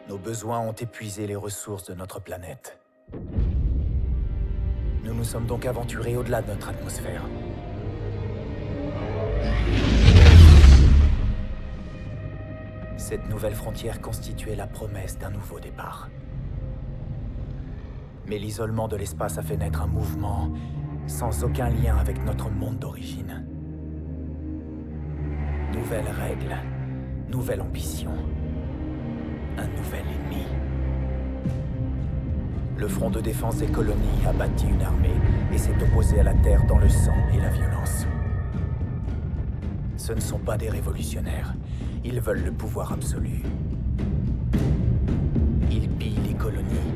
Nos besoins ont épuisé les ressources de notre planète. Nous nous sommes donc aventurés au-delà de notre atmosphère. Cette nouvelle frontière constituait la promesse d'un nouveau départ. Mais l'isolement de l'espace a fait naître un mouvement sans aucun lien avec notre monde d'origine. Nouvelles règles, nouvelle ambition, un nouvel ennemi. Le Front de défense des colonies a bâti une armée et s'est opposé à la Terre dans le sang et la violence. Ce ne sont pas des révolutionnaires. Ils veulent le pouvoir absolu. Ils pillent les colonies,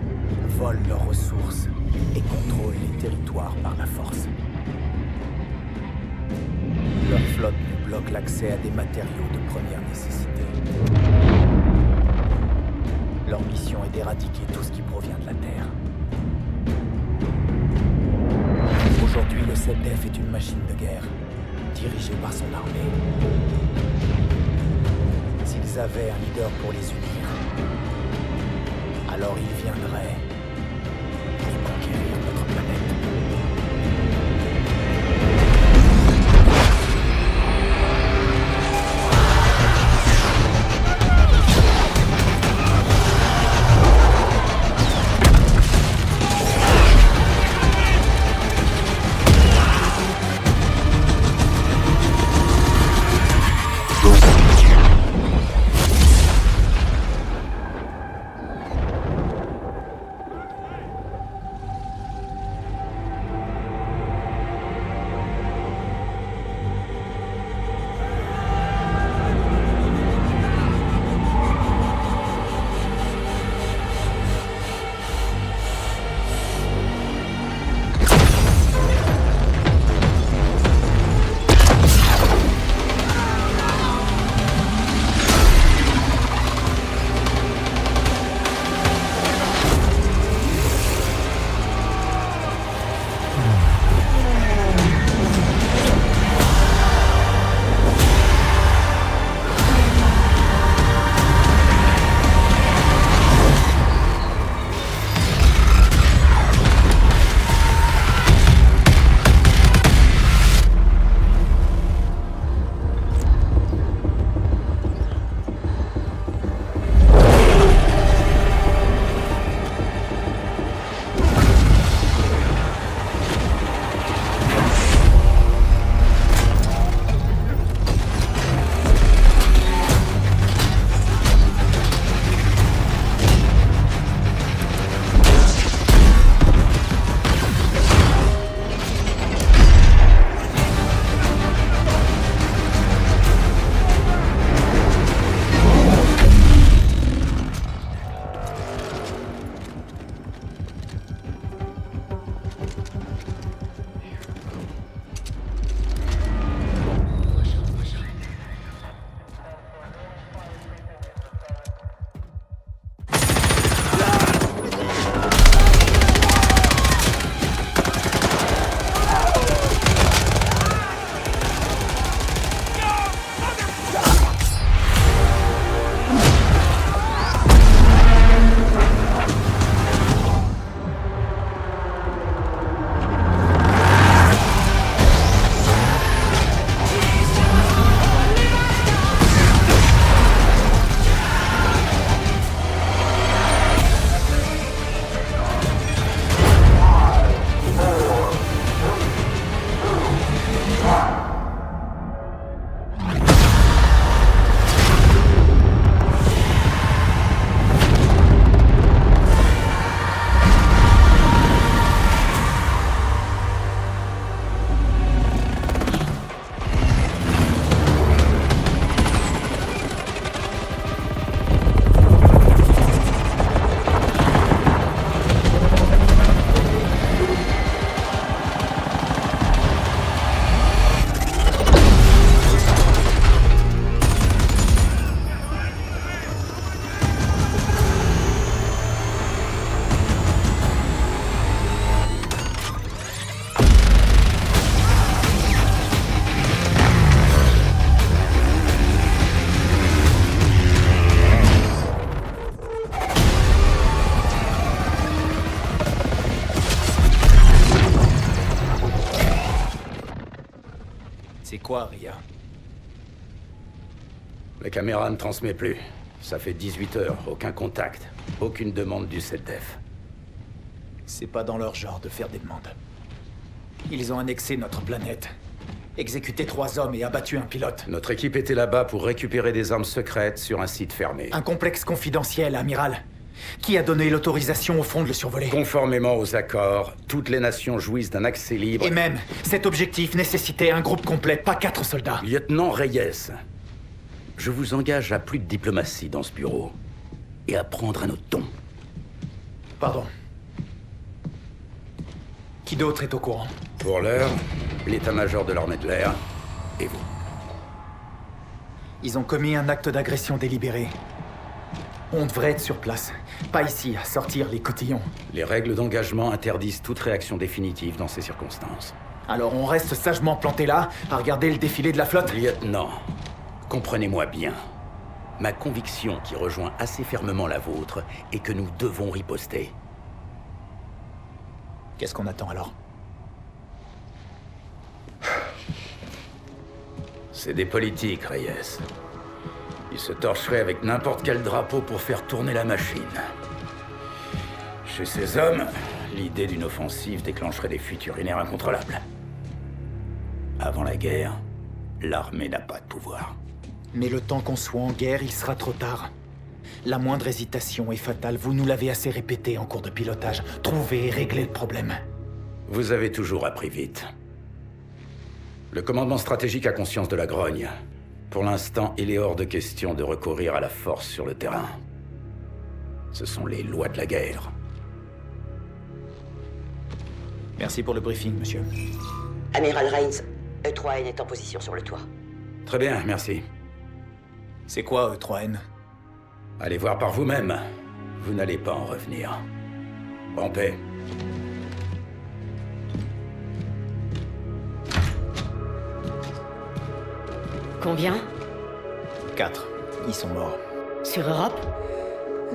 volent leurs ressources et contrôlent les territoires par la force. Leur flotte nous bloque l'accès à des matériaux de première nécessité. Leur mission est d'éradiquer tout ce qui provient de la Terre. Aujourd'hui, le 7F est une machine de guerre, dirigée par son armée. S'ils avaient un leader pour les unir, alors ils viendraient pour conquérir notre planète. quoi, Ria? La caméra ne transmet plus. Ça fait 18 heures, aucun contact. Aucune demande du SETDEF. C'est pas dans leur genre de faire des demandes. Ils ont annexé notre planète, exécuté 3 hommes et abattu un pilote. Notre équipe était là-bas pour récupérer des armes secrètes sur un site fermé. Un complexe confidentiel, amiral. Qui a donné l'autorisation au front de le survoler? Conformément aux accords, toutes les nations jouissent d'un accès libre... Et même, cet objectif nécessitait un groupe complet, pas 4 soldats. Lieutenant Reyes, je vous engage à plus de diplomatie dans ce bureau. Et à prendre un autre ton. Pardon. Qui d'autre est au courant? Pour l'heure, l'état-major de l'armée de l'air et vous. Ils ont commis un acte d'agression délibéré. On devrait être sur place, pas ici à sortir les cotillons. Les règles d'engagement interdisent toute réaction définitive dans ces circonstances. Alors on reste sagement planté là, à regarder le défilé de la flotte? Lieutenant, comprenez-moi bien. Ma conviction, qui rejoint assez fermement la vôtre, est que nous devons riposter. Qu'est-ce qu'on attend alors? C'est des politiques, Reyes. Ils se torcheraient avec n'importe quel drapeau pour faire tourner la machine. Chez ces hommes, l'idée d'une offensive déclencherait des fuites urinaires incontrôlables. Avant la guerre, l'armée n'a pas de pouvoir. Mais le temps qu'on soit en guerre, il sera trop tard. La moindre hésitation est fatale, vous nous l'avez assez répété en cours de pilotage. Trouvez et réglez le problème. Vous avez toujours appris vite. Le commandement stratégique a conscience de la grogne. Pour l'instant, il est hors de question de recourir à la force sur le terrain. Ce sont les lois de la guerre. Merci pour le briefing, monsieur. Amiral Rains, E3N est en position sur le toit. Très bien, merci. C'est quoi, E3N? Allez voir par vous-même. Vous n'allez pas en revenir. En paix. Combien? 4. Ils sont morts. Sur Europe?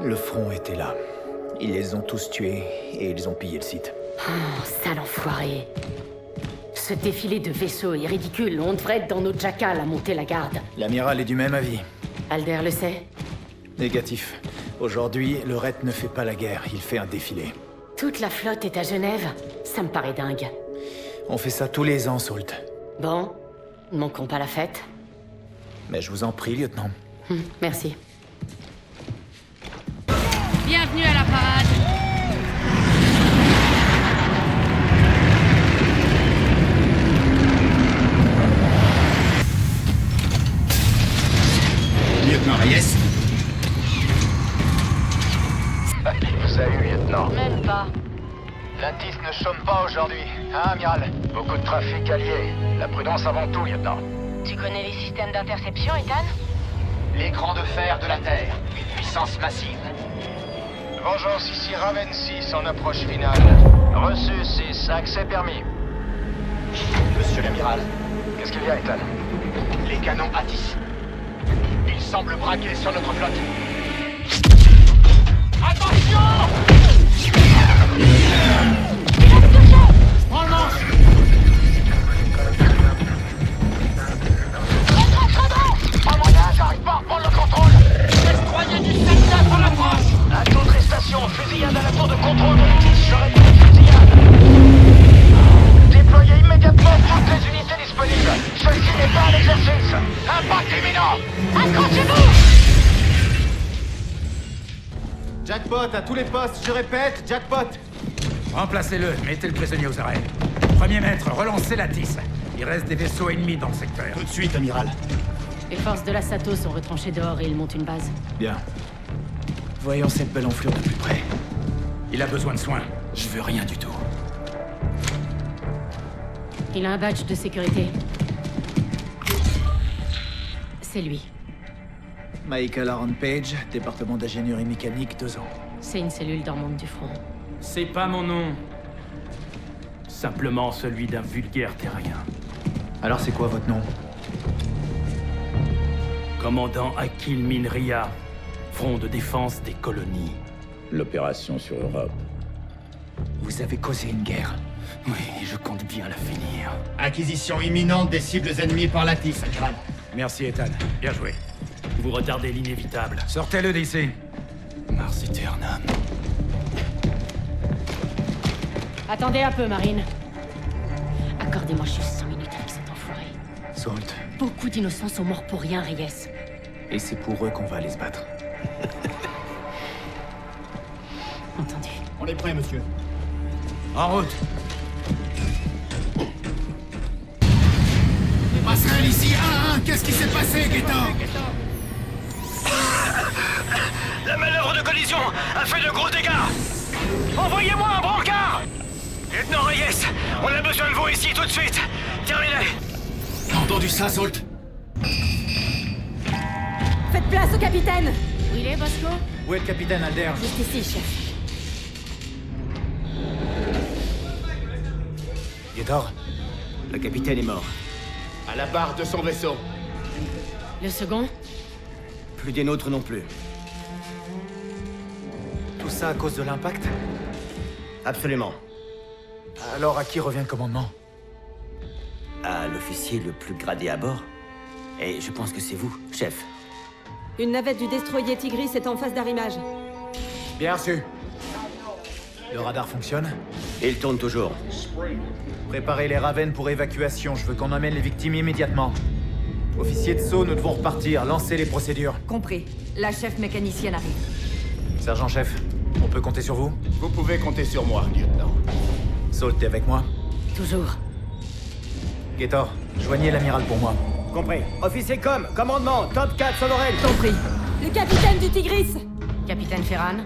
Le front était là. Ils les ont tous tués et ils ont pillé le site. Oh, sale enfoiré. Ce défilé de vaisseaux est ridicule. On devrait être dans nos jackals à monter la garde. L'amiral est du même avis. Alder le sait? Négatif. Aujourd'hui, le RET ne fait pas la guerre, il fait un défilé. Toute la flotte est à Genève? Ça me paraît dingue. On fait ça tous les ans, Salt. Bon, ne manquons pas la fête. Mais je vous en prie, lieutenant. Merci. Bienvenue à la parade. Lieutenant Reyes. Salut, lieutenant. Même pas. L'Intis ne chôme pas aujourd'hui, hein, amiral? Beaucoup de trafic allié. La prudence avant tout, lieutenant. Tu connais les systèmes d'interception, Ethan? L'écran de fer de la Terre. Une puissance massive. Vengeance ici, Raven 6 en approche finale. Reçu 6, accès permis. Monsieur l'amiral, Qu'est-ce qu'il y a, Ethan? les canons Atis. Ils semblent braquer sur notre flotte. Attention! Prends le manche! Pas moyen, j'arrive pas à prendre le contrôle. Destroyer du secteur en approche! À d'autres stations, fusillade à la tour de contrôle de l'Intis. J'aurais pas de fusillade. Déployez immédiatement toutes les unités disponibles. Ceci n'est pas un exercice. Impact imminent. Accrochez-vous! Jackpot à tous les postes, je répète, jackpot! Remplacez-le, mettez le prisonnier aux arrêts. Premier maître, relancez la TIS. Il reste des vaisseaux ennemis dans le secteur. Tout de suite, amiral. Les forces de la Sato sont retranchées dehors et ils montent une base. Bien. Voyons cette belle enflure de plus près. Il a besoin de soins. Je veux rien du tout. Il a un badge de sécurité. C'est lui. Michael Aaron Page, département d'ingénierie mécanique, 2 ans. C'est une cellule dormante du front. C'est pas mon nom. Simplement celui d'un vulgaire terrien. Alors c'est quoi votre nom? Commandant Akil Minria, front de défense des colonies. L'opération sur Europe. Vous avez causé une guerre. Oui, et je compte bien la finir. Acquisition imminente des cibles ennemies par la TIS, amiral. Merci, Ethan. Bien joué. Vous retardez l'inévitable. Sortez-le d'ici. Mars Eternam. Attendez un peu, Marine. Accordez-moi juste 100 minutes avec cet enfoiré. Salt. Beaucoup d'innocents sont morts pour rien, Reyes. Et c'est pour eux qu'on va aller se battre. Entendu. On est prêt, monsieur. En route. Passerelle ici, 1-1. Qu'est-ce qui s'est passé, Gaetan? La manœuvre de collision a fait de gros dégâts. Envoyez-moi un brancard. Lieutenant Reyes, on a besoin de vous ici tout de suite. Terminé. Entendu ça, Salt? Faites place au capitaine! Où il est, Bosco? Où est le capitaine Alder? Juste ici, chef. Gator? Le capitaine est mort. À la barre de son vaisseau. Le second? Plus des nôtres non plus. Tout ça à cause de l'impact? Absolument. Alors à qui revient le commandement? À l'officier le plus gradé à bord. Et je pense que c'est vous, chef. Une navette du destroyer Tigris est en phase d'arrimage. Bien reçu. Le radar fonctionne? Il tourne toujours. Préparez les Ravens pour évacuation. Je veux qu'on emmène les victimes immédiatement. Officier de saut, nous devons repartir. Lancez les procédures. Compris. La chef mécanicienne arrive. Sergent-chef, on peut compter sur vous? Vous pouvez compter sur moi, lieutenant. Salt, t'es avec moi? Toujours. Gator, joignez l'amiral pour moi. Compris. Officier com, commandement, top 4 Sonorel. Compris. Le capitaine du Tigris! Capitaine Ferran?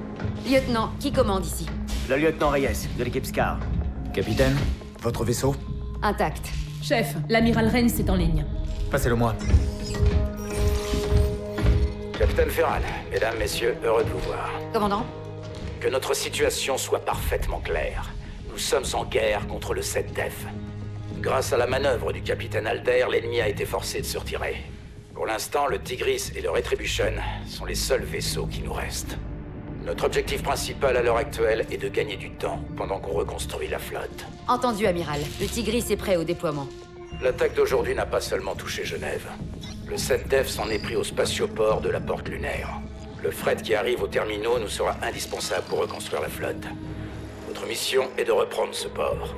Lieutenant, qui commande ici? Le lieutenant Reyes, de l'équipe Scar. Capitaine, votre vaisseau? Intact. Chef, l'amiral Rains est en ligne. Passez-le moi. Capitaine Ferran, mesdames, messieurs, heureux de vous voir. Commandant? Que notre situation soit parfaitement claire. Nous sommes en guerre contre le 7-Def. Grâce à la manœuvre du capitaine Alder, l'ennemi a été forcé de se retirer. Pour l'instant, le Tigris et le Retribution sont les seuls vaisseaux qui nous restent. Notre objectif principal à l'heure actuelle est de gagner du temps pendant qu'on reconstruit la flotte. Entendu, amiral. Le Tigris est prêt au déploiement. L'attaque d'aujourd'hui n'a pas seulement touché Genève. Le 7-Def s'en est pris au spatioport de la Porte Lunaire. Le fret qui arrive aux terminaux nous sera indispensable pour reconstruire la flotte. Notre mission est de reprendre ce port.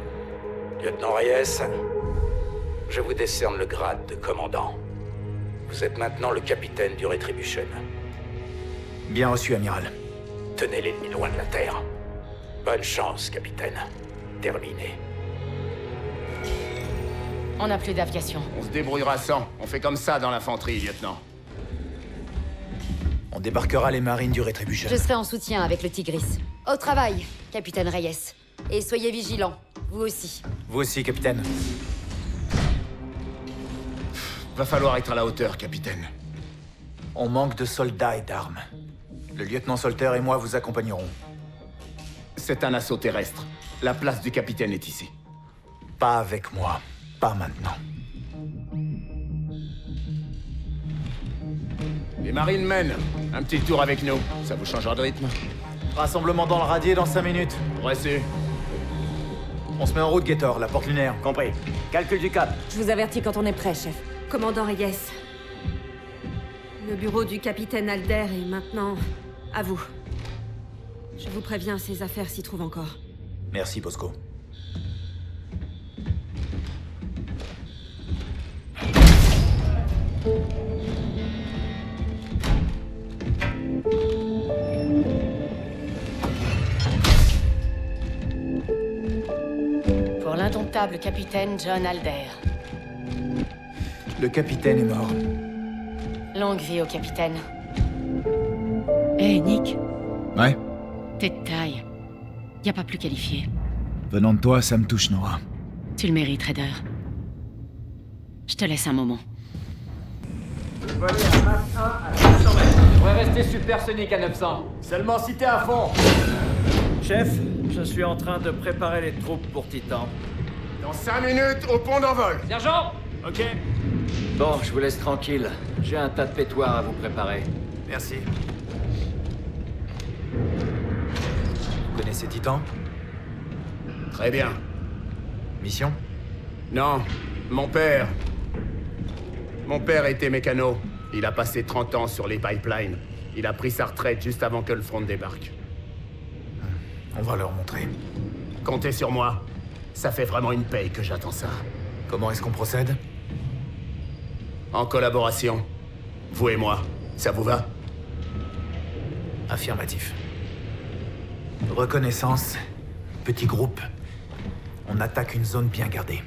Lieutenant Reyes, je vous décerne le grade de commandant. Vous êtes maintenant le capitaine du Retribution. Bien reçu, amiral. Tenez l'ennemi loin de la Terre. Bonne chance, capitaine. Terminé. On n'a plus d'aviation. On se débrouillera sans. On fait comme ça dans l'infanterie, lieutenant. On débarquera les marines du Retribution. Je serai en soutien avec le Tigris. Au travail, capitaine Reyes. Et soyez vigilants, vous aussi. Vous aussi, capitaine. Va falloir être à la hauteur, capitaine. On manque de soldats et d'armes. Le lieutenant Solter et moi vous accompagnerons. C'est un assaut terrestre. La place du capitaine est ici. Pas avec moi. Pas maintenant. Les marines mènent. Un petit tour avec nous. Ça vous changera de rythme. Rassemblement dans le radier dans 5 minutes. Reçu. On se met en route, Gator, la Porte Lunaire. Compris. Calcul du cap. Je vous avertis quand on est prêt, chef. Commandant Reyes. Le bureau du capitaine Alder est maintenant à vous. Je vous préviens, ces affaires s'y trouvent encore. Merci, Bosco. Pour l'indomptable capitaine John Alder. Le capitaine est mort. Longue vie au capitaine. Hé, Nick. Ouais? T'es de taille. Y a pas plus qualifié. Venant de toi, ça me touche, Nora. Tu le mérites, Raider. Je te laisse un moment. Voler à Mach 1 à 500 mètres. Je devrais rester supersonique à 900. Seulement si t'es à fond. Chef, je suis en train de préparer les troupes pour Titan. Dans 5 minutes, au pont d'envol. Sergent! Ok. Bon, je vous laisse tranquille. J'ai un tas de pétoires à vous préparer. Merci. Vous connaissez Titan? Très bien. Mission? Non, mon père. Mon père était mécano. Il a passé 30 ans sur les pipelines. Il a pris sa retraite juste avant que le front débarque. On va leur montrer. Comptez sur moi. Ça fait vraiment une paye que j'attends ça. Comment est-ce qu'on procède? En collaboration. Vous et moi. Ça vous va? Affirmatif. Reconnaissance. Petit groupe. On attaque une zone bien gardée.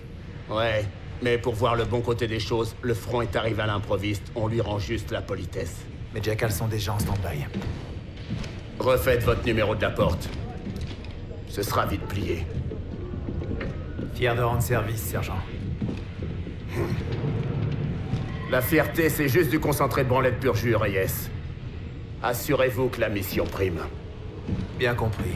Ouais, mais pour voir le bon côté des choses, le front est arrivé à l'improviste. On lui rend juste la politesse. Mes jackals sont déjà en stand-by. Refaites votre numéro de la porte. Ce sera vite plié. Fier de rendre service, sergent. La fierté, c'est juste du concentré de branlette pur jus, Reyes. Assurez-vous que la mission prime. Bien compris.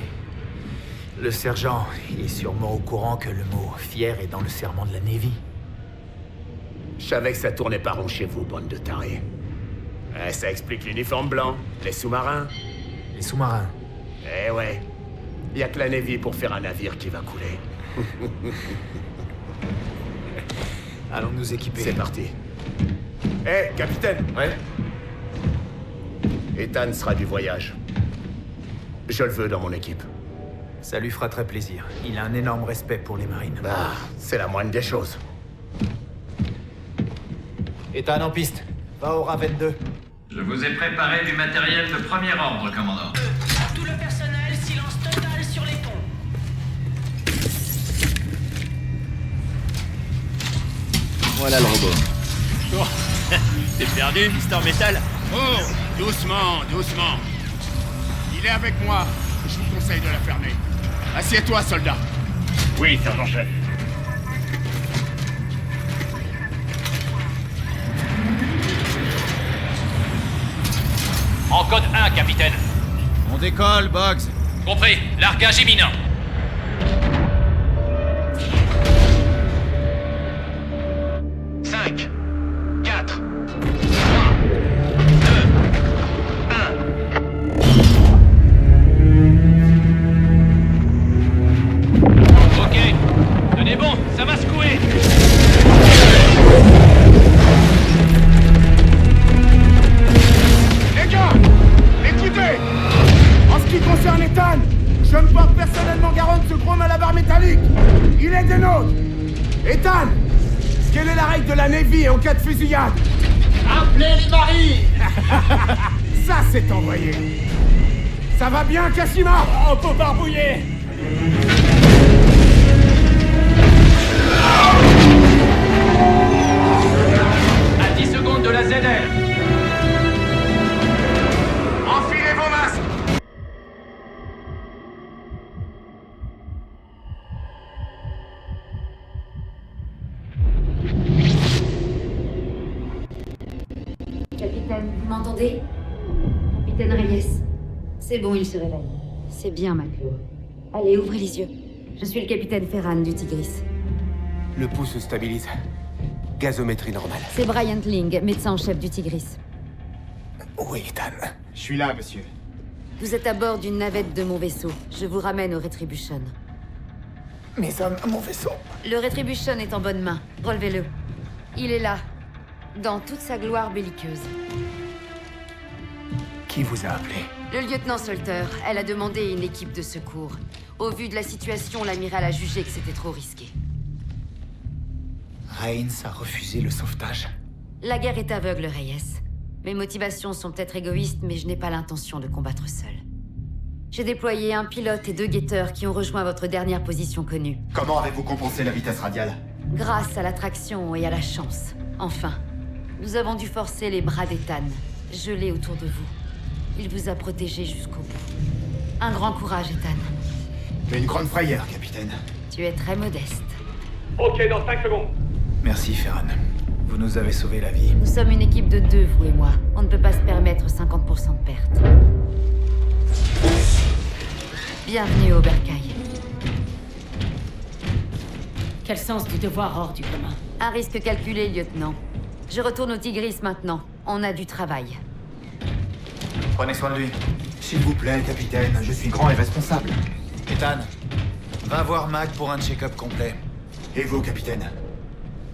Le sergent est sûrement au courant que le mot « fier » est dans le serment de la Navy. Je savais que ça tournait pas rond chez vous, bande de tarés. Ça explique l'uniforme blanc, les sous-marins. Les sous-marins? Eh ouais. Y a que la Navy pour faire un navire qui va couler. Allons nous équiper. C'est parti. Hé, capitaine! Ouais? Ethan sera du voyage. Je le veux dans mon équipe. Ça lui fera très plaisir. Il a un énorme respect pour les marines. Bah, c'est la moindre des choses. Ethan en piste. Va au Raven 2. Je vous ai préparé du matériel de premier ordre, commandant. Tout le personnel, silence total sur les ponts. Voilà le robot. Bon, t'es perdu, Mister Metal? Oh, doucement, doucement. Il est avec moi. Je vous conseille de la fermer. Assieds-toi, soldat. Oui, sergent-chef. En code 1, capitaine. On décolle, Bugs. Compris, largage imminent. Cinq, 4, 3, 2, 1. Ok, tenez bon, ça va secouer. Les gars, écoutez. En ce qui concerne Ethan, je me porte personnellement garant de ce gros malabar métallique. Il est des nôtres. Ethan, quelle est la règle de la Navy en cas de fusillade? Appelez les marines. Ça, c'est envoyé. Ça va bien, Cassima? On peut barbouiller. À 10 secondes de la ZL. Enfilez vos masques. Capitaine, vous m'entendez? Capitaine Reyes. C'est bon, il se réveille. C'est bien, Maclo. Allez, ouvrez les yeux. Je suis le capitaine Ferran du Tigris. Le pouls se stabilise. Gazométrie normale. C'est Bryant Ling, médecin en chef du Tigris. Oui, Ethan. Je suis là, monsieur. Vous êtes à bord d'une navette de mon vaisseau. Je vous ramène au Retribution. Mes hommes, mon vaisseau. Le Retribution est en bonne main. Relevez-le. Il est là, dans toute sa gloire belliqueuse. Qui vous a appelé? Le lieutenant Salter. Elle a demandé une équipe de secours. Au vu de la situation, l'amiral a jugé que c'était trop risqué. Rains a refusé le sauvetage. La guerre est aveugle, Reyes. Mes motivations sont peut-être égoïstes, mais je n'ai pas l'intention de combattre seul. J'ai déployé un pilote et 2 guetteurs qui ont rejoint votre dernière position connue. Comment avez-vous compensé la vitesse radiale? Grâce à l'attraction et à la chance. Enfin, nous avons dû forcer les bras d'Ethan, gelés autour de vous. Il vous a protégé jusqu'au bout. Un grand courage, Ethan. Mais une grande frayeur, capitaine. Tu es très modeste. Ok, dans 5 secondes. Merci, Ferran. Vous nous avez sauvé la vie. Nous sommes une équipe de 2, vous et moi. On ne peut pas se permettre 50% de perte. Bienvenue au Bercail. Quel sens du devoir hors du commun. Un risque calculé, lieutenant. Je retourne au Tigris maintenant. On a du travail. Prenez soin de lui. S'il vous plaît, capitaine, je suis grand et responsable. Ethan, Va voir Mac pour un check-up complet. Et vous, capitaine?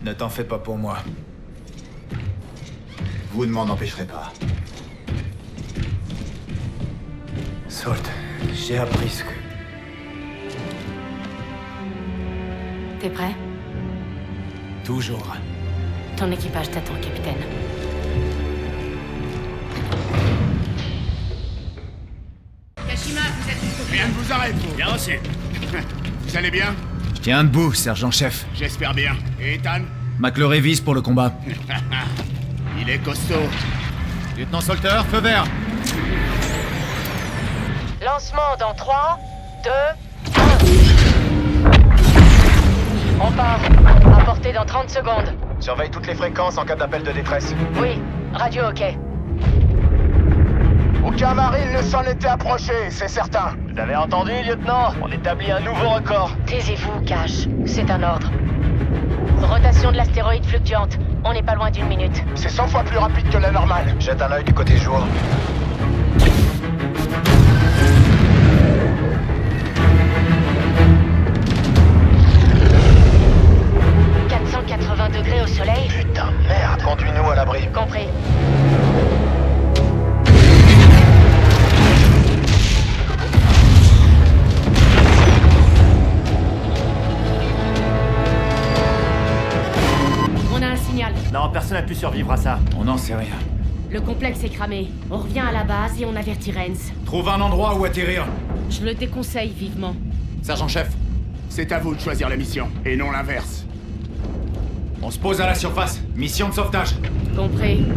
Ne t'en fais pas pour moi. Vous ne m'en empêcherez pas. Salt, j'ai appris ce que... T'es prêt? Toujours. Ton équipage t'attend, capitaine. Kashima, vous êtes une Rien ne vous arrête, vous. Bien reçu. Vous allez bien? Je tiens debout, sergent-chef. J'espère bien. Et Ethan? Mac le révise pour le combat. Il est costaud. Lieutenant Salter, feu vert. Lancement dans 3, 2, 1. On part. À portée dans 30 secondes. Surveille toutes les fréquences en cas d'appel de détresse. Oui, radio ok. Aucun marine ne s'en était approché, c'est certain. Vous avez entendu, lieutenant? On établit un nouveau record. Taisez-vous, Cash. C'est un ordre. Rotation de l'astéroïde fluctuante. On n'est pas loin d'1 minute. C'est 100 fois plus rapide que la normale. Jette un œil du côté jour. Degrés au soleil. Putain, merde. Conduis-nous à l'abri. Compris. On a un signal. Non, personne n'a pu survivre à ça. On n'en sait rien. Le complexe est cramé. On revient à la base et on avertit Rens. Trouve un endroit où atterrir. Je le déconseille vivement. Sergent-chef. C'est à vous de choisir la mission, et non l'inverse. On se pose à la surface. Mission de sauvetage. Compris.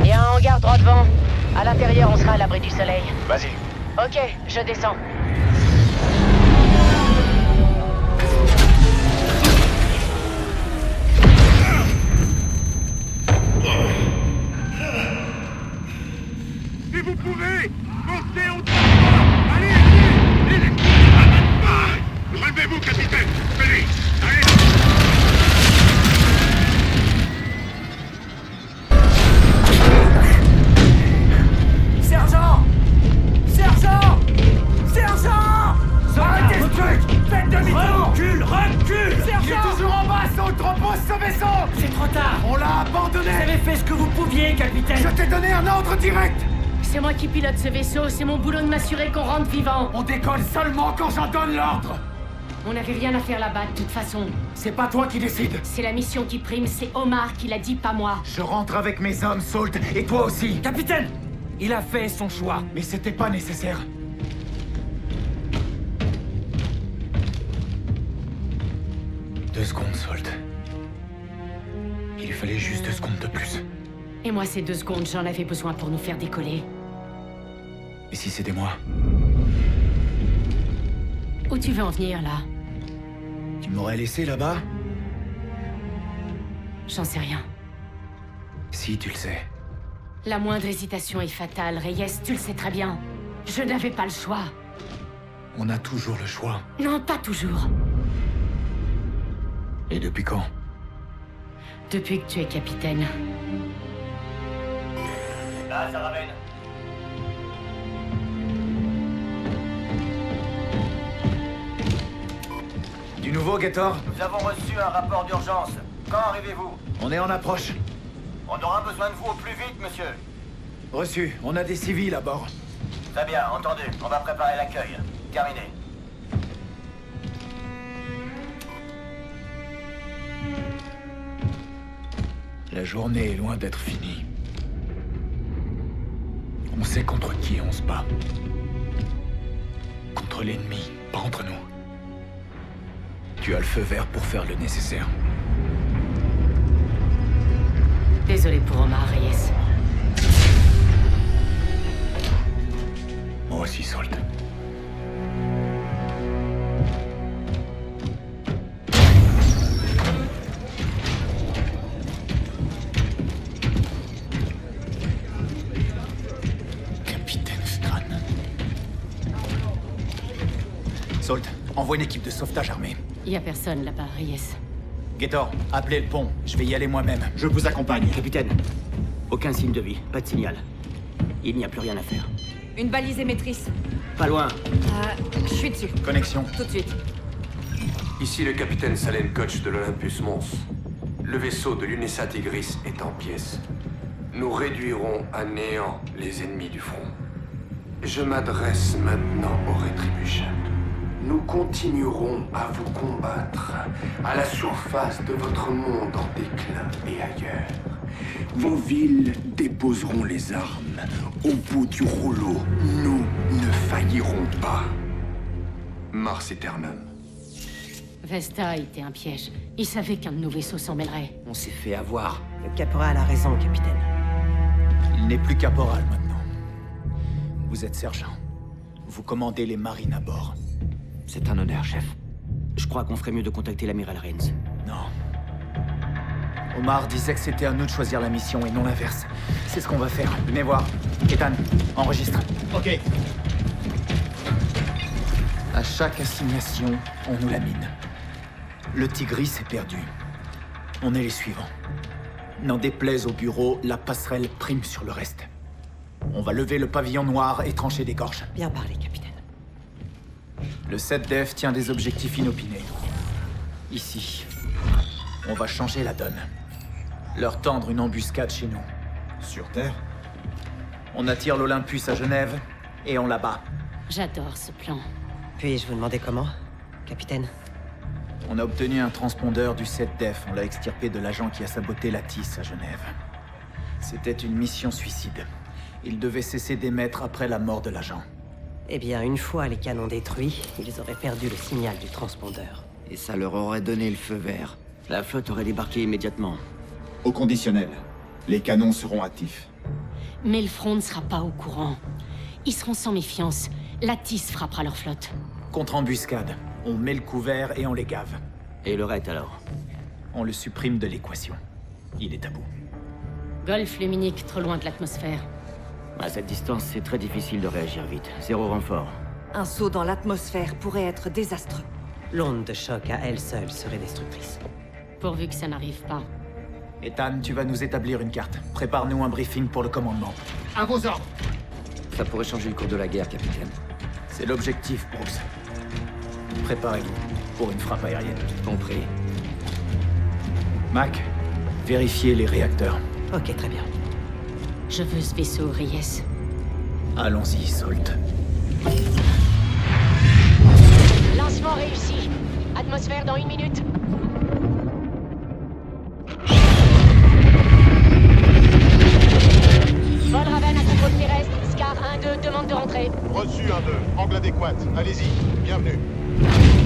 Et un hangar droit devant. À l'intérieur, on sera à l'abri du soleil. Vas-y. Ok, je descends. Si vous pouvez, montez au transport. Allez, allez. Relevez-vous, capitaine. Venez. Allez. Sergent! Sergent! Sergent! Arrêtez ce truc! Faites demi-tour! Recule! Recule! Sergent! Il est toujours en bas, son entrepôt, ce vaisseau! C'est trop tard. On l'a abandonné! Vous avez fait ce que vous pouviez, capitaine. Je t'ai donné un ordre direct! C'est moi qui pilote ce vaisseau, c'est mon boulot de m'assurer qu'on rentre vivant. On décolle seulement quand j'en donne l'ordre! On n'avait rien à faire là-bas, de toute façon. C'est pas toi qui décides! C'est la mission qui prime, c'est Omar qui l'a dit, pas moi. Je rentre avec mes hommes, Salt, et toi aussi. Capitaine, il a fait son choix. Mais c'était pas nécessaire. Deux secondes, Salt. Il lui fallait juste 2 secondes de plus. Et moi, ces 2 secondes, j'en avais besoin pour nous faire décoller. Et si c'était moi? Où tu veux en venir, là? Tu m'aurais laissé là-bas? J'en sais rien. Si, tu le sais. La moindre hésitation est fatale, Reyes, tu le sais très bien. Je n'avais pas le choix. On a toujours le choix. Non, pas toujours. Et depuis quand? Depuis que tu es capitaine. Là, ça ramène. Du nouveau, Gator? Nous avons reçu un rapport d'urgence. Quand arrivez-vous? On est en approche. On aura besoin de vous au plus vite, monsieur. Reçu. On a des civils à bord. Très bien, entendu. On va préparer l'accueil. Terminé. La journée est loin d'être finie. On sait contre qui on se bat. Contre l'ennemi, pas entre nous. Tu as le feu vert pour faire le nécessaire. Désolé pour Omar, Reyes. Moi aussi, Salt. Capitaine Strand. Salt, envoie une équipe de sauvetage armée. Y a personne là-bas, Reyes. Gator, appelez le pont. Je vais y aller moi-même. Je vous accompagne. Capitaine, aucun signe de vie, pas de signal. Il n'y a plus rien à faire. Une balise émettrice. Pas loin. Je suis dessus. Connexion. Tout de suite. Ici le capitaine Salen Koch de l'Olympus Mons. Le vaisseau de l'UNESA Tigris est en pièces. Nous réduirons à néant les ennemis du front. Je m'adresse maintenant aux Retributions. Nous continuerons à vous combattre à la surface de votre monde en déclin et ailleurs. Vos villes déposeront les armes. Au bout du rouleau, nous ne faillirons pas. Mars Eternum. Vesta était un piège. Il savait qu'un de nos vaisseaux s'en mêlerait. On s'est fait avoir. Le caporal a raison, capitaine. Il n'est plus caporal maintenant. Vous êtes sergent. Vous commandez les marines à bord. C'est un honneur, chef. Je crois qu'on ferait mieux de contacter l'amiral Rains. Non. Omar disait que c'était à nous de choisir la mission et non l'inverse. C'est ce qu'on va faire. Venez voir. Ethan, enregistre. Ok. À chaque assignation, on nous la mine. Le Tigris est perdu. On est les suivants. N'en déplaise au bureau, la passerelle prime sur le reste. On va lever le pavillon noir et trancher des gorges. Bien parlé, capitaine. Le 7-Def tient des objectifs inopinés. Ici, on va changer la donne. Leur tendre une embuscade chez nous. Sur Terre? On attire l'Olympus à Genève et on la bat. J'adore ce plan. Puis-je vous demander comment, capitaine? On a obtenu un transpondeur du 7-Def. On l'a extirpé de l'agent qui a saboté la TIS à Genève. C'était une mission suicide. Il devait cesser d'émettre après la mort de l'agent. Eh bien, une fois les canons détruits, ils auraient perdu le signal du transpondeur. Et ça leur aurait donné le feu vert. La flotte aurait débarqué immédiatement. Au conditionnel. Les canons seront actifs. Mais le front ne sera pas au courant. Ils seront sans méfiance. La TIS frappera leur flotte. Contre-embuscade. On met le couvert et on les gave. Et le raid alors? On le supprime de l'équation. Il est à bout. Golfe luminique, trop loin de l'atmosphère. À cette distance, c'est très difficile de réagir vite. Zéro renfort. Un saut dans l'atmosphère pourrait être désastreux. L'onde de choc à elle seule serait destructrice. Pourvu que ça n'arrive pas. Ethan, tu vas nous établir une carte. Prépare-nous un briefing pour le commandement. À vos ordres. Ça pourrait changer le cours de la guerre, capitaine. C'est l'objectif, Brooks. Préparez-vous pour une frappe aérienne. Compris. Mac, vérifiez les réacteurs. Ok, très bien. Je veux ce vaisseau, Reyes. Allons-y, Salt. Lancement réussi. Atmosphère dans 1 minute. Vol Raven à contrôle terrestre. Scar 1-2, demande de rentrée. Reçu 1-2. Angle adéquat. Allez-y. Bienvenue.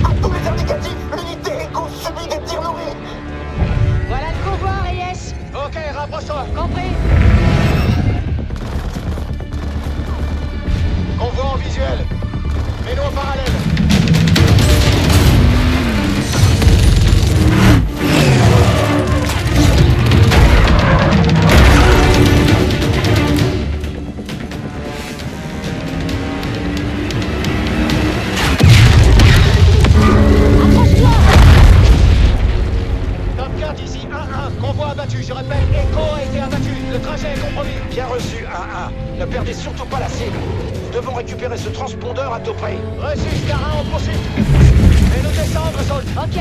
À tous les indicatifs, l'unité Echo subit des tirs nourris. Voilà le convoi, Reyes. Ok, rapproche-toi. Compris. Convoi en visuel. Mets-nous en parallèle. Top 4 ici, 1-1. Convoi abattu, je répète, Echo a été abattu. Le trajet est compromis. Bien reçu, 1-1. Ne perdez surtout pas la cible. Nous devons récupérer ce transpondeur à tout prix. Reçu, Scar 1, on poursuit. Et nous descendre, Salt. Ok.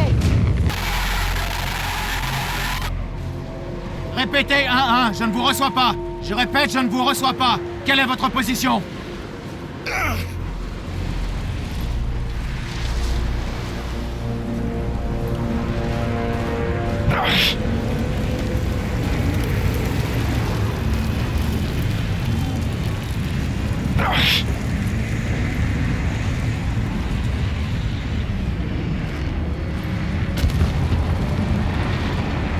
Répétez 1-1, je ne vous reçois pas. Je répète, je ne vous reçois pas. Quelle est votre position?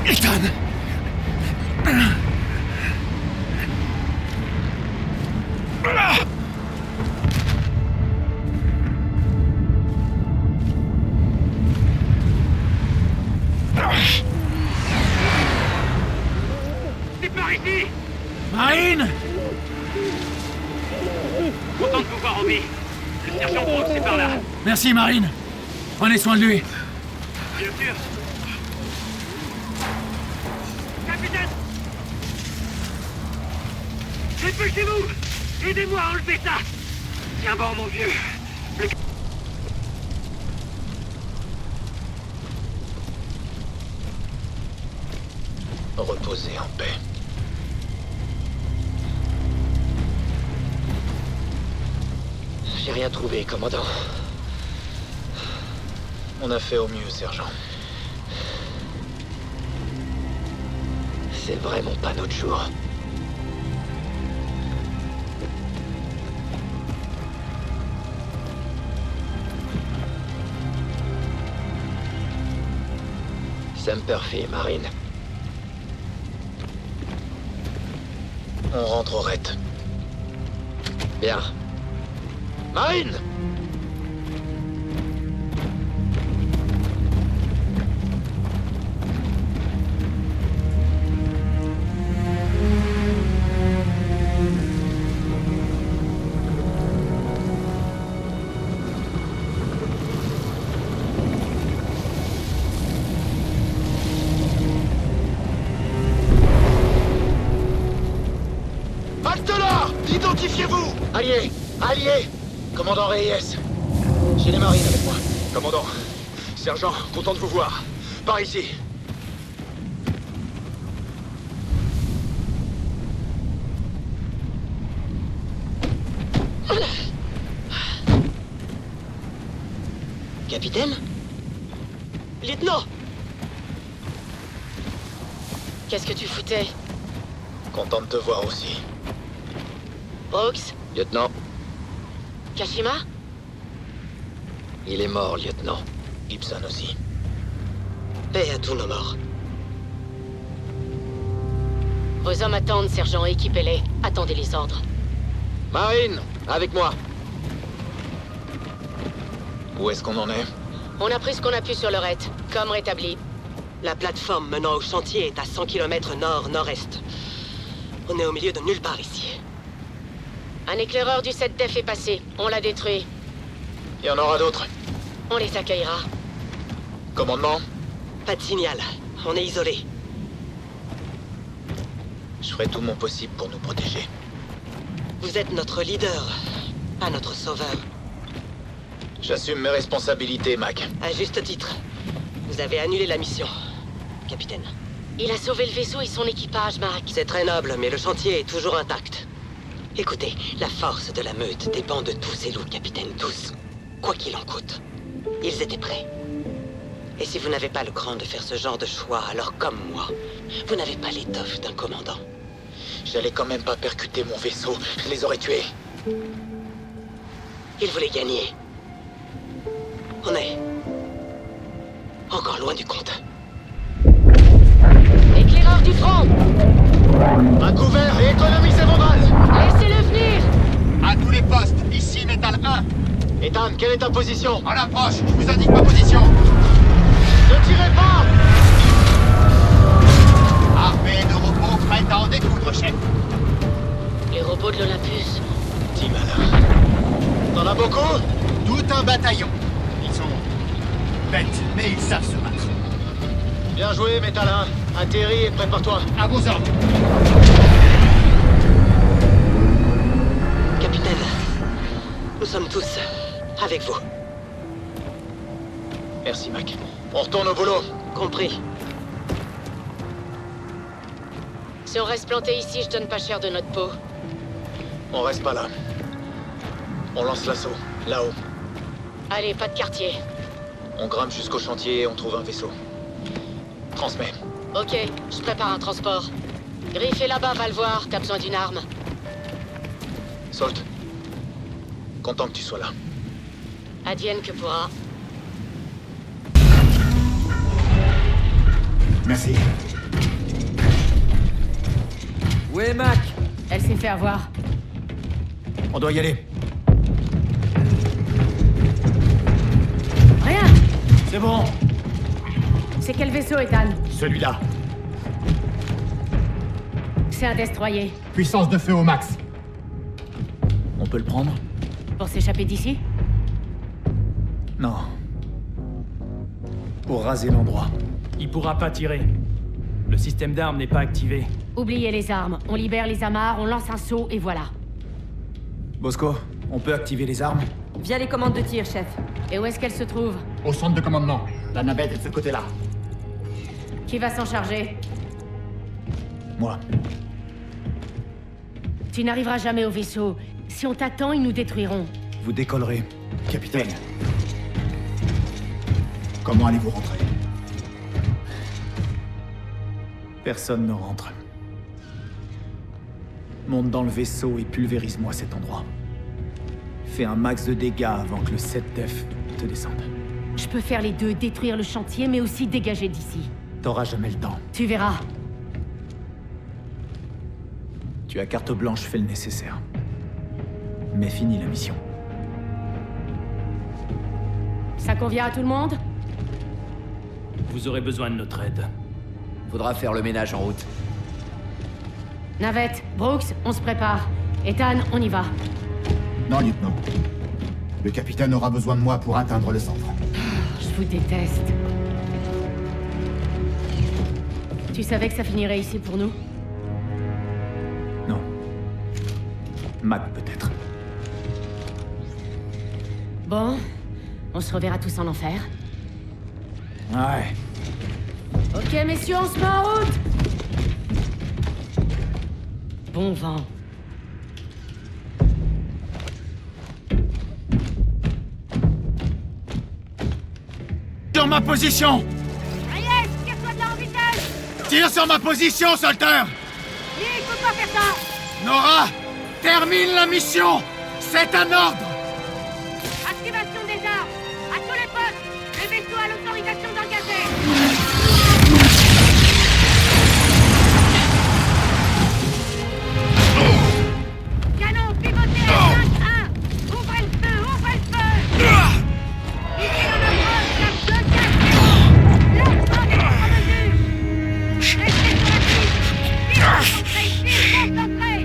Ethan! C'est par ici! Marine! Content de vous voir, Obi. Le sergent Brooks, c'est par là. Merci, Marine. Prenez soin de lui. Bien sûr. Capitaine! Dépêchez-vous! Aidez-moi à enlever ça! Tiens bon, mon vieux. reposer en paix. J'ai rien trouvé, commandant. On a fait au mieux, sergent. C'est vraiment pas notre jour. Semper Fi, Marine. On rentre au RET. Bien. Marine! Halte là! Identifiez-vous! Alliés! Alliés! Commandant Reyes. J'ai les marines avec moi. Commandant. Sergent, content de vous voir. Par ici. Capitaine? Lieutenant! Qu'est-ce que tu foutais? Content de te voir aussi. Brooks? Lieutenant. Kashima? Il est mort, lieutenant. Gibson aussi. Paix à tous nos morts. Vos hommes attendent, sergent. Équipez-les. Attendez les ordres. Marine, avec moi. Où est-ce qu'on en est? On a pris ce qu'on a pu sur le RET, comme rétabli. La plateforme menant au chantier est à 100 km nord-nord-est. On est au milieu de nulle part ici. Un éclaireur du 7DEF est passé. On l'a détruit. Il y en aura d'autres. On les accueillera. Commandement? Pas de signal. On est isolé. Je ferai tout mon possible pour nous protéger. Vous êtes notre leader, pas notre sauveur. J'assume mes responsabilités, Mac. À juste titre. Vous avez annulé la mission, capitaine. Il a sauvé le vaisseau et son équipage, Mac. C'est très noble, mais le chantier est toujours intact. Écoutez, la force de la meute dépend de tous ces loups, capitaine, tous. Quoi qu'il en coûte. Ils étaient prêts. Et si vous n'avez pas le cran de faire ce genre de choix, alors comme moi, vous n'avez pas l'étoffe d'un commandant. J'allais quand même pas percuter mon vaisseau. Je les aurais tués. Ils voulaient gagner. On est encore loin du compte. Éclaireur du front! À couvert et économisez vos balles! Laissez-le venir! À tous les postes, ici Metal 1. Ethan, quelle est ta position? En approche, je vous indique ma position. Ne tirez pas! Armée de robots prête à en découdre, chef. Les robots de l'Olympus. Dis malin. T'en as beaucoup? Tout un bataillon. Ils sont bêtes, mais ils savent se battre. Bien joué, Metal 1. Atterris et prépare-toi. À vos ordres. Capitaine, nous sommes tous avec vous. Merci, Mac. On retourne au boulot. Compris. Si on reste planté ici, je donne pas cher de notre peau. On reste pas là. On lance l'assaut, là-haut. Allez, pas de quartier. On grimpe jusqu'au chantier et on trouve un vaisseau. Transmets. Ok, je prépare un transport. Griff est là-bas, va le voir, t'as besoin d'une arme. Salt. Content que tu sois là. Advienne que pourra. Merci. Où est Mac? Elle s'est fait avoir. On doit y aller. Rien! C'est bon. C'est quel vaisseau, Ethan? Celui-là. C'est un destroyer. Puissance de feu au max. On peut le prendre? Pour s'échapper d'ici? Non. Pour raser l'endroit. Il pourra pas tirer. Le système d'armes n'est pas activé. Oubliez les armes. On libère les amarres, on lance un saut et voilà. Bosco, on peut activer les armes? Via les commandes de tir, chef. Et où est-ce qu'elle se trouve? Au centre de commandement. La navette est de ce côté-là. Qui va s'en charger? moi. Tu n'arriveras jamais au vaisseau. Si on t'attend, ils nous détruiront. Vous décollerez, capitaine. Comment allez-vous rentrer? Personne ne rentre. Monte dans le vaisseau et pulvérise-moi cet endroit. Fais un max de dégâts avant que le 7-Def te descende. Je peux faire les deux, détruire le chantier, mais aussi dégager d'ici. T'auras jamais le temps. Tu verras. Tu as carte blanche, fais le nécessaire. Mais finis la mission. Ça convient à tout le monde? Vous aurez besoin de notre aide. Faudra faire le ménage en route. Navette, Brooks, on se prépare. Ethan, on y va. Non, lieutenant. Le capitaine aura besoin de moi pour atteindre le centre. Je vous déteste. Tu savais que ça finirait ici pour nous? Non. Mac, peut-être. Bon, on se reverra tous en enfer. Ouais. Ok, messieurs, on se met en route! Bon vent. Sur ma position! Reyes, tire-toi de là en vitesse! Tire sur ma position, soldat! Il faut pas faire ça! Nora! Termine la mission! C'est un ordre! Activation des armes! À tous les postes! Le vaisseau a l'autorisation d'engager! Canon, pivotez à 5-1! Ouvrez le feu! Ouvrez le feu! Ici on approche! La blocage! Lancement des contre-mesures! Restez sur la piste! Tir concentré!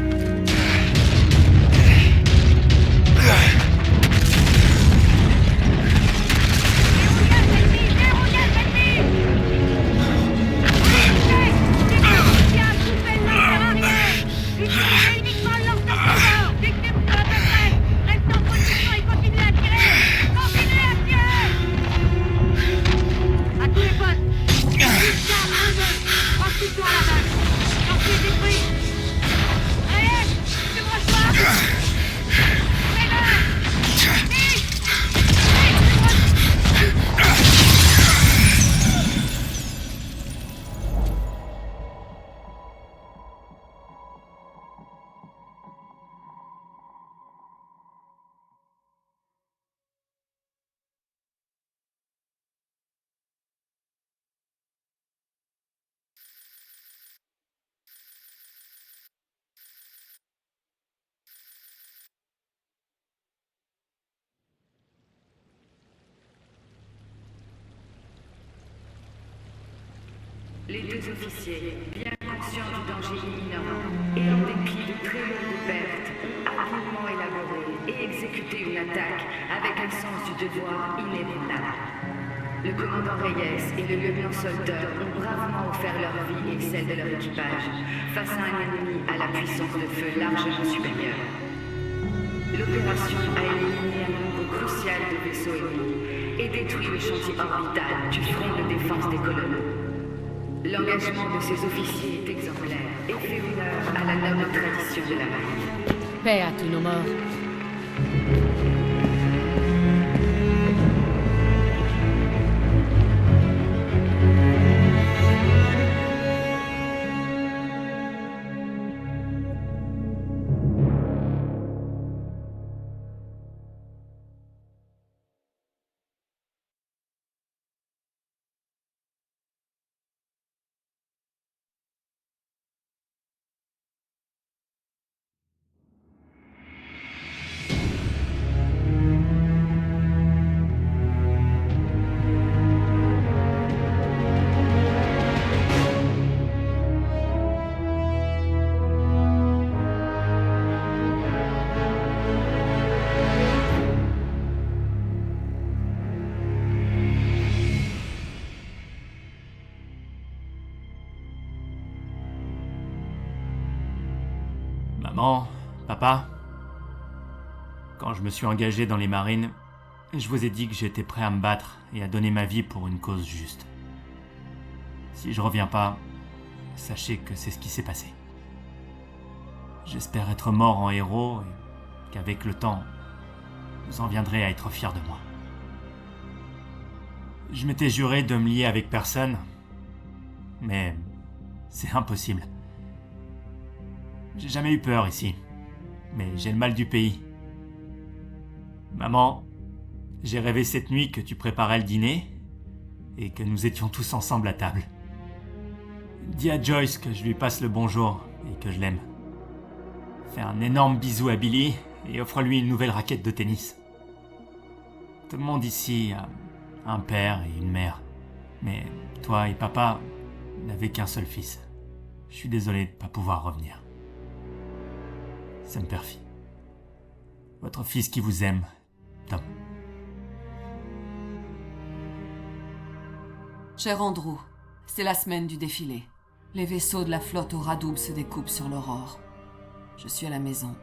Les deux officiers, bien conscients du danger imminent et en dépit de très lourdes pertes, ont habilement élaboré et exécuté une attaque avec un sens du devoir inébranlable. Le commandant Reyes et le lieutenant Solder ont bravement offert leur vie et celle de leur équipage face à un ennemi à la puissance de feu largement supérieure. L'opération a éliminé un nombre crucial de vaisseaux ennemis et détruit le chantier orbital du front de défense des colonnes. L'engagement de ces officiers est exemplaire et fait honneur à la noble tradition de la marine. Paix à tous nos morts. Maman, papa, quand je me suis engagé dans les marines, je vous ai dit que j'étais prêt à me battre et à donner ma vie pour une cause juste. Si je reviens pas, sachez que c'est ce qui s'est passé. J'espère être mort en héros et qu'avec le temps, vous en viendrez à être fiers de moi. Je m'étais juré de me lier avec personne, mais c'est impossible. J'ai jamais eu peur ici, mais j'ai le mal du pays. Maman, j'ai rêvé cette nuit que tu préparais le dîner et que nous étions tous ensemble à table. Dis à Joyce que je lui passe le bonjour et que je l'aime. Fais un énorme bisou à Billy et offre-lui une nouvelle raquette de tennis. Tout le monde ici a un père et une mère, mais toi et papa n'avaient qu'un seul fils. Je suis désolé de ne pas pouvoir revenir. Ça me perfie. Votre fils qui vous aime, Tom. Cher Andrew, c'est la semaine du défilé. Les vaisseaux de la flotte au Radoub se découpent sur l'aurore. Je suis à la maison,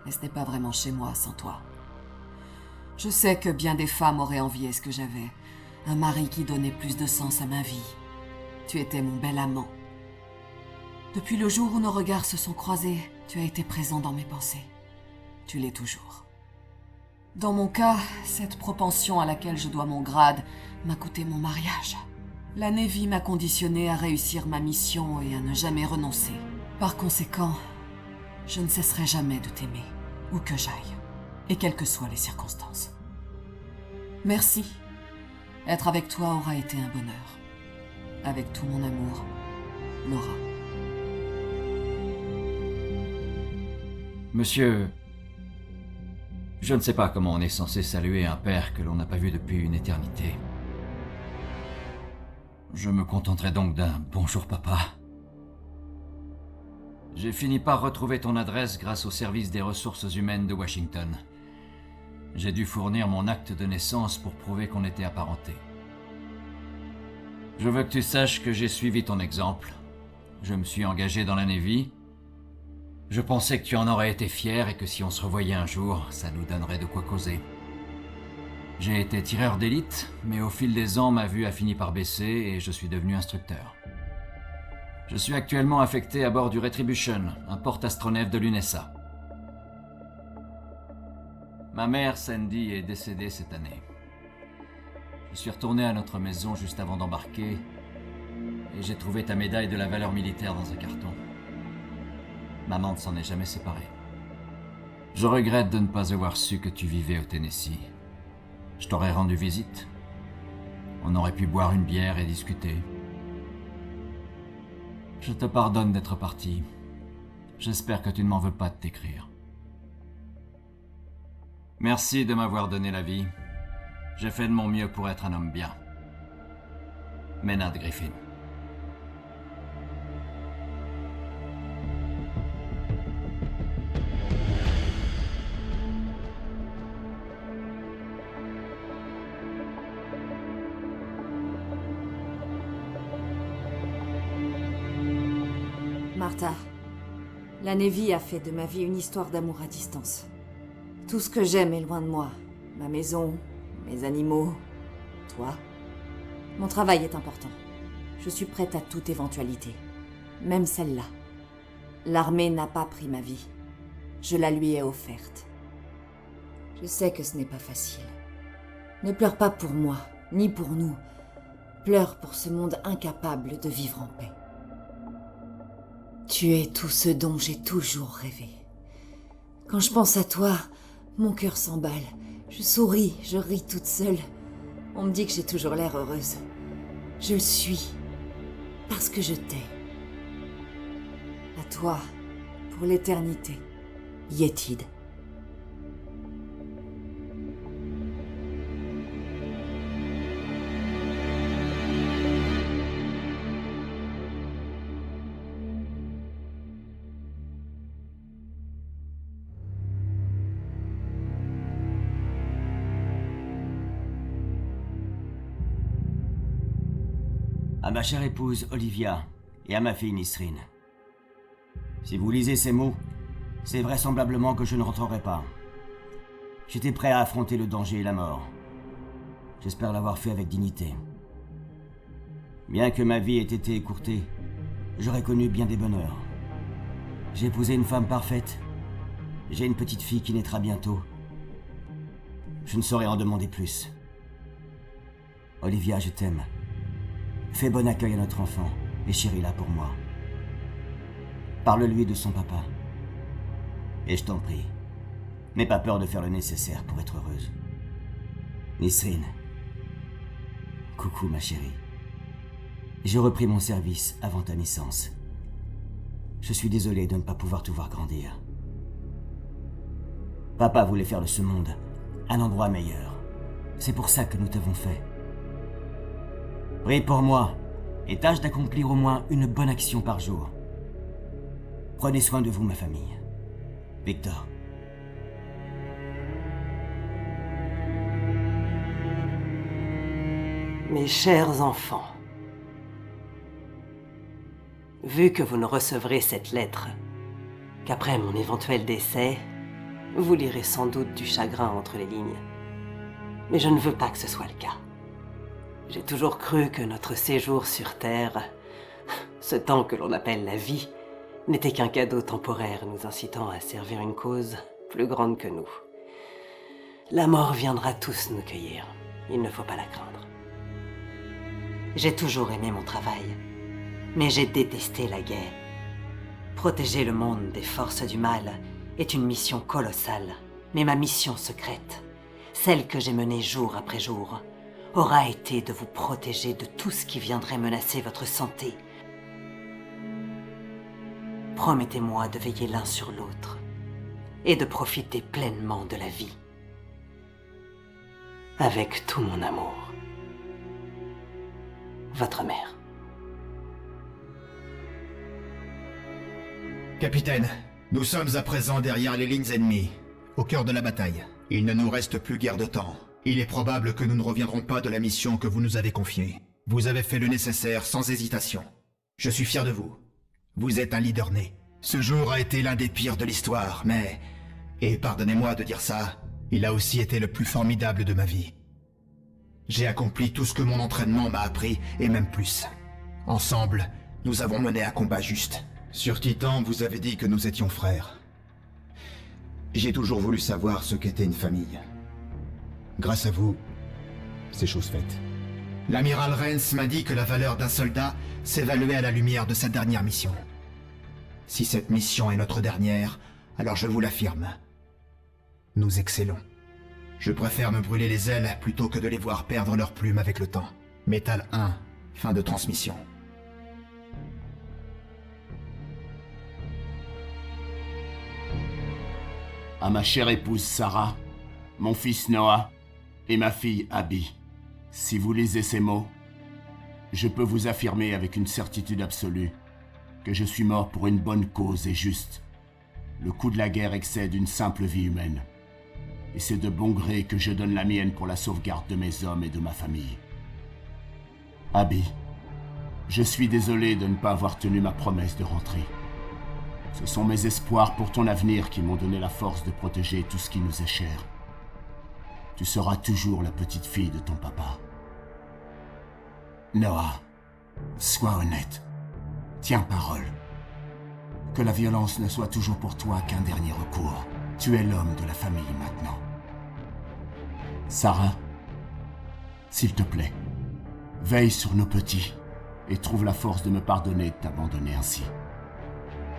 mais ce n'est pas vraiment chez moi sans toi. Je sais que bien des femmes auraient envié ce que j'avais. Un mari qui donnait plus de sens à ma vie. Tu étais mon bel amant. Depuis le jour où nos regards se sont croisés, tu as été présent dans mes pensées. Tu l'es toujours. Dans mon cas, cette propension à laquelle je dois mon grade m'a coûté mon mariage. La Navy m'a conditionné à réussir ma mission et à ne jamais renoncer. Par conséquent, je ne cesserai jamais de t'aimer, où que j'aille, et quelles que soient les circonstances. Merci. Être avec toi aura été un bonheur. Avec tout mon amour, Laura. Monsieur, je ne sais pas comment on est censé saluer un père que l'on n'a pas vu depuis une éternité. Je me contenterai donc d'un « bonjour papa ». J'ai fini par retrouver ton adresse grâce au service des ressources humaines de Washington. J'ai dû fournir mon acte de naissance pour prouver qu'on était apparentés. Je veux que tu saches que j'ai suivi ton exemple. Je me suis engagé dans la Navy. Je pensais que tu en aurais été fier et que si on se revoyait un jour, ça nous donnerait de quoi causer. J'ai été tireur d'élite, mais au fil des ans, ma vue a fini par baisser et je suis devenu instructeur. Je suis actuellement affecté à bord du Retribution, un porte-astronef de l'UNESA. Ma mère, Sandy, est décédée cette année. Je suis retourné à notre maison juste avant d'embarquer et j'ai trouvé ta médaille de la valeur militaire dans un carton. Maman ne s'en est jamais séparée. Je regrette de ne pas avoir su que tu vivais au Tennessee. Je t'aurais rendu visite. On aurait pu boire une bière et discuter. Je te pardonne d'être parti. J'espère que tu ne m'en veux pas de t'écrire. Merci de m'avoir donné la vie. J'ai fait de mon mieux pour être un homme bien. Maynard Griffin. Martha, la Navy a fait de ma vie une histoire d'amour à distance. Tout ce que j'aime est loin de moi. Ma maison, mes animaux, toi. Mon travail est important. Je suis prête à toute éventualité. Même celle-là. L'armée n'a pas pris ma vie. Je la lui ai offerte. Je sais que ce n'est pas facile. Ne pleure pas pour moi, ni pour nous. Pleure pour ce monde incapable de vivre en paix. Tu es tout ce dont j'ai toujours rêvé. Quand je pense à toi, mon cœur s'emballe. Je souris, je ris toute seule. On me dit que j'ai toujours l'air heureuse. Je le suis, parce que je t'ai. À toi, pour l'éternité, Yetide. À ma chère épouse Olivia et à ma fille Nisrine. Si vous lisez ces mots, c'est vraisemblablement que je ne rentrerai pas. J'étais prêt à affronter le danger et la mort. J'espère l'avoir fait avec dignité. Bien que ma vie ait été écourtée, j'aurais connu bien des bonheurs. J'ai épousé une femme parfaite. J'ai une petite fille qui naîtra bientôt. Je ne saurais en demander plus. Olivia, je t'aime. Fais bon accueil à notre enfant, et chéris-la pour moi. Parle-lui de son papa. Et je t'en prie, n'aie pas peur de faire le nécessaire pour être heureuse. Nisrine. Coucou ma chérie. J'ai repris mon service avant ta naissance. Je suis désolé de ne pas pouvoir te voir grandir. Papa voulait faire de ce monde un endroit meilleur. C'est pour ça que nous t'avons fait. Prie pour moi et tâche d'accomplir au moins une bonne action par jour. Prenez soin de vous, ma famille. Victor. Mes chers enfants, vu que vous ne recevrez cette lettre qu'après mon éventuel décès, vous lirez sans doute du chagrin entre les lignes. Mais je ne veux pas que ce soit le cas. J'ai toujours cru que notre séjour sur Terre, ce temps que l'on appelle la vie, n'était qu'un cadeau temporaire nous incitant à servir une cause plus grande que nous. La mort viendra tous nous cueillir. Il ne faut pas la craindre. J'ai toujours aimé mon travail, mais j'ai détesté la guerre. Protéger le monde des forces du mal est une mission colossale, mais ma mission secrète, celle que j'ai menée jour après jour, aura été de vous protéger de tout ce qui viendrait menacer votre santé. Promettez-moi de veiller l'un sur l'autre et de profiter pleinement de la vie. Avec tout mon amour. Votre mère. Capitaine, nous sommes à présent derrière les lignes ennemies, au cœur de la bataille. Il ne nous reste plus guère de temps. Il est probable que nous ne reviendrons pas de la mission que vous nous avez confiée. Vous avez fait le nécessaire sans hésitation. Je suis fier de vous. Vous êtes un leader né. Ce jour a été l'un des pires de l'histoire, mais... Et pardonnez-moi de dire ça, il a aussi été le plus formidable de ma vie. J'ai accompli tout ce que mon entraînement m'a appris, et même plus. Ensemble, nous avons mené un combat juste. Sur Titan, vous avez dit que nous étions frères. J'ai toujours voulu savoir ce qu'était une famille. Grâce à vous, c'est chose faite. L'amiral Rennes m'a dit que la valeur d'un soldat s'évaluait à la lumière de sa dernière mission. Si cette mission est notre dernière, alors je vous l'affirme. Nous excellons. Je préfère me brûler les ailes plutôt que de les voir perdre leurs plumes avec le temps. Métal 1, fin de transmission. À ma chère épouse Sarah, mon fils Noah et ma fille Abby, si vous lisez ces mots, je peux vous affirmer avec une certitude absolue que je suis mort pour une bonne cause et juste. Le coût de la guerre excède une simple vie humaine. Et c'est de bon gré que je donne la mienne pour la sauvegarde de mes hommes et de ma famille. Abby, je suis désolé de ne pas avoir tenu ma promesse de rentrer. Ce sont mes espoirs pour ton avenir qui m'ont donné la force de protéger tout ce qui nous est cher. Tu seras toujours la petite fille de ton papa. Noah, sois honnête. Tiens parole. Que la violence ne soit toujours pour toi qu'un dernier recours. Tu es l'homme de la famille maintenant. Sarah, s'il te plaît, veille sur nos petits et trouve la force de me pardonner de t'abandonner ainsi.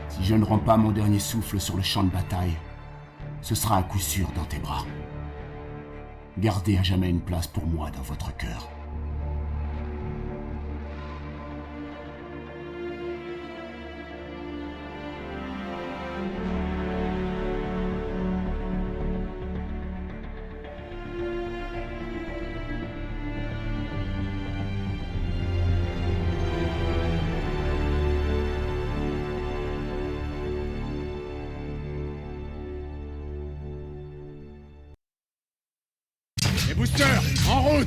Si je ne rends pas mon dernier souffle sur le champ de bataille, ce sera à coup sûr dans tes bras. Gardez à jamais une place pour moi dans votre cœur. Les boosters, en route!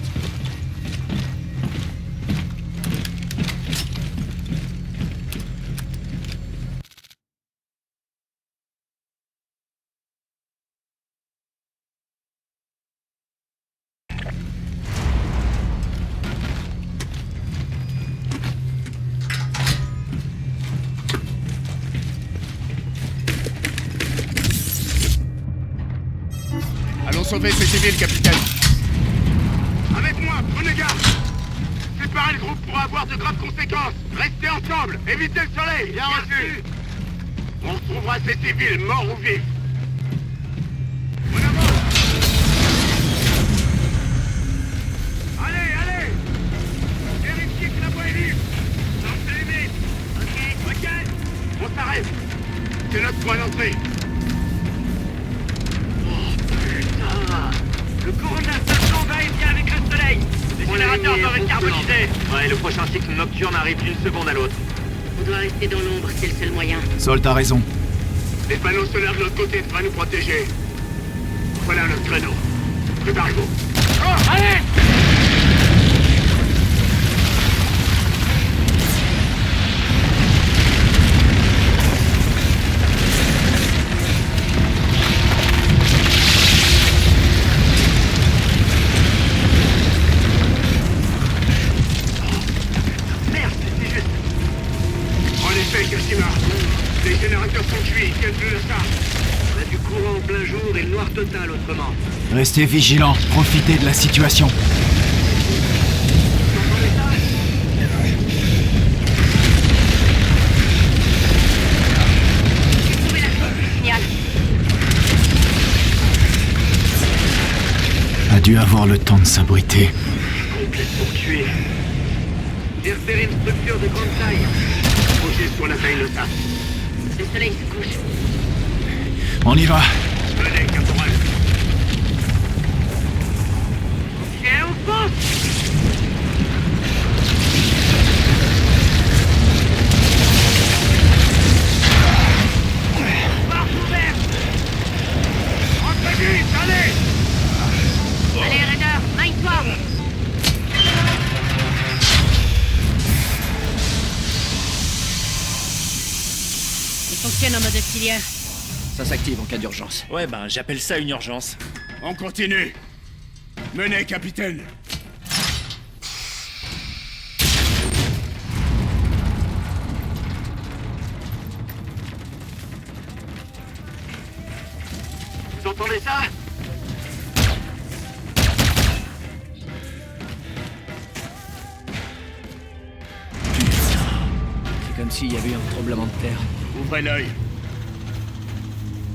sauver ces civils, capitaine. Avec moi, prenez garde. Séparez le groupe pourra avoir de graves conséquences. Restez ensemble, évitez le soleil. Bien reçu. On retrouvera ces civils, morts ou vifs. On avance. Allez. Vérifiez que la voie est libre. Lancez les mises. Ok. On s'arrête. C'est notre point d'entrée. Le courant de la station va et vient avec le soleil. Les générateurs doivent être carbonisés. Ouais, le prochain cycle nocturne arrive d'une seconde à l'autre. On doit rester dans l'ombre, c'est le seul moyen. Sol, t'as raison. Les panneaux solaires de l'autre côté devraient nous protéger. Voilà notre créneau. Préparez-vous. Oh, allez! Les générateurs sont cuits, quel plus le ça? On a du courant en plein jour et le noir total autrement. Restez vigilants, profitez de la situation. J'ai trouvé la source du signal. A dû avoir le temps de s'abriter. Complètement tué. J'ai repéré une structure de grande taille. Approchez sur la taille de ça. Le soleil se couche. On y va. Venez, caporal. Viens, on fonce! Porte ouverte! Entrez vite, allez! Allez, Raider, maille-toi! Il fonctionne en mode auxiliaire. Ça s'active en cas d'urgence. Ouais, ben j'appelle ça une urgence. On continue. Menez, capitaine. Vous entendez ça? C'est comme s'il y avait eu un tremblement de terre. Ouvrez l'œil.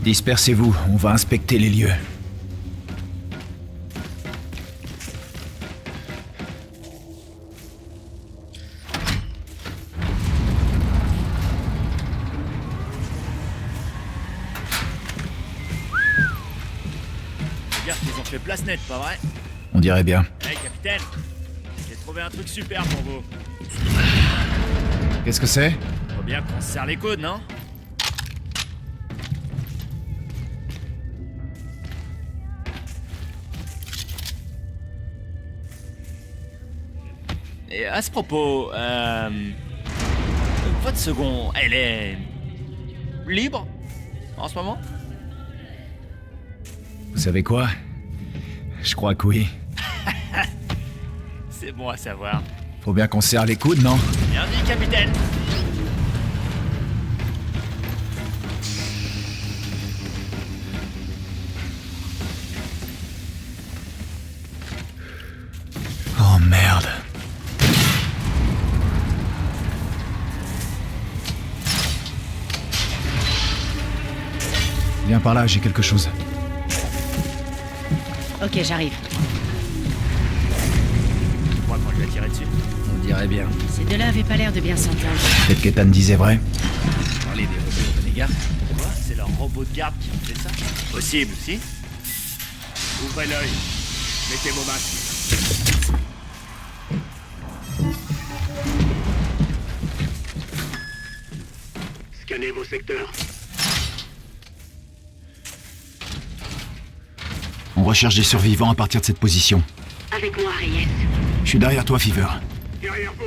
Dispersez-vous, on va inspecter les lieux. Dire qu'ils ont fait place nette, pas vrai? On dirait bien. Hey, capitaine, j'ai trouvé un truc super pour vous. Qu'est-ce que c'est? Faut bien qu'on se serre les coudes, non? Et à ce propos, votre second, elle est libre en ce moment? Vous savez quoi? Je crois que oui. C'est bon à savoir. Faut bien qu'on serre les coudes, non? Bien dit, capitaine. Oh merde. Viens par là, j'ai quelque chose. Ok, j'arrive. Je crois qu'on lui a tiré dessus. On dirait bien. Ces deux-là avaient pas l'air de bien s'entendre. Peut-être qu'Ethan disait vrai. Parlez des robots, les gars. Quoi? C'est leur robot de garde qui ont fait ça? Possible, si? Ouvrez l'œil. Mettez vos masques. Scannez vos secteurs. On recherche des survivants à partir de cette position. Avec moi, Reyes. Je suis derrière toi, Fever. Derrière vous.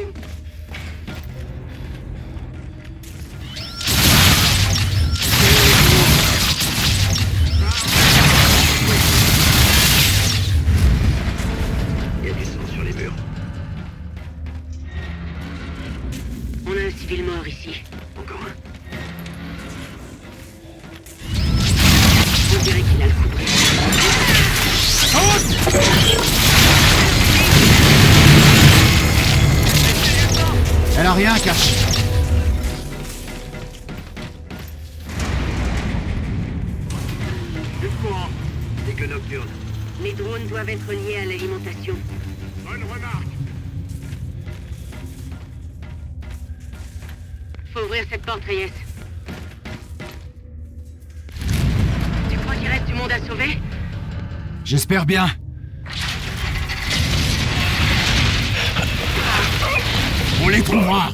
Il y a du sang sur les murs. On a un civil mort ici. Encore un. On dirait qu'il a le coup brisé. rien, Cash. Le courant. C'est que nocturne. Les drones doivent être liés à l'alimentation. Bonne remarque. Faut ouvrir cette porte, Reyes. Tu crois qu'il reste du monde à sauver? J'espère bien. On les trouvera.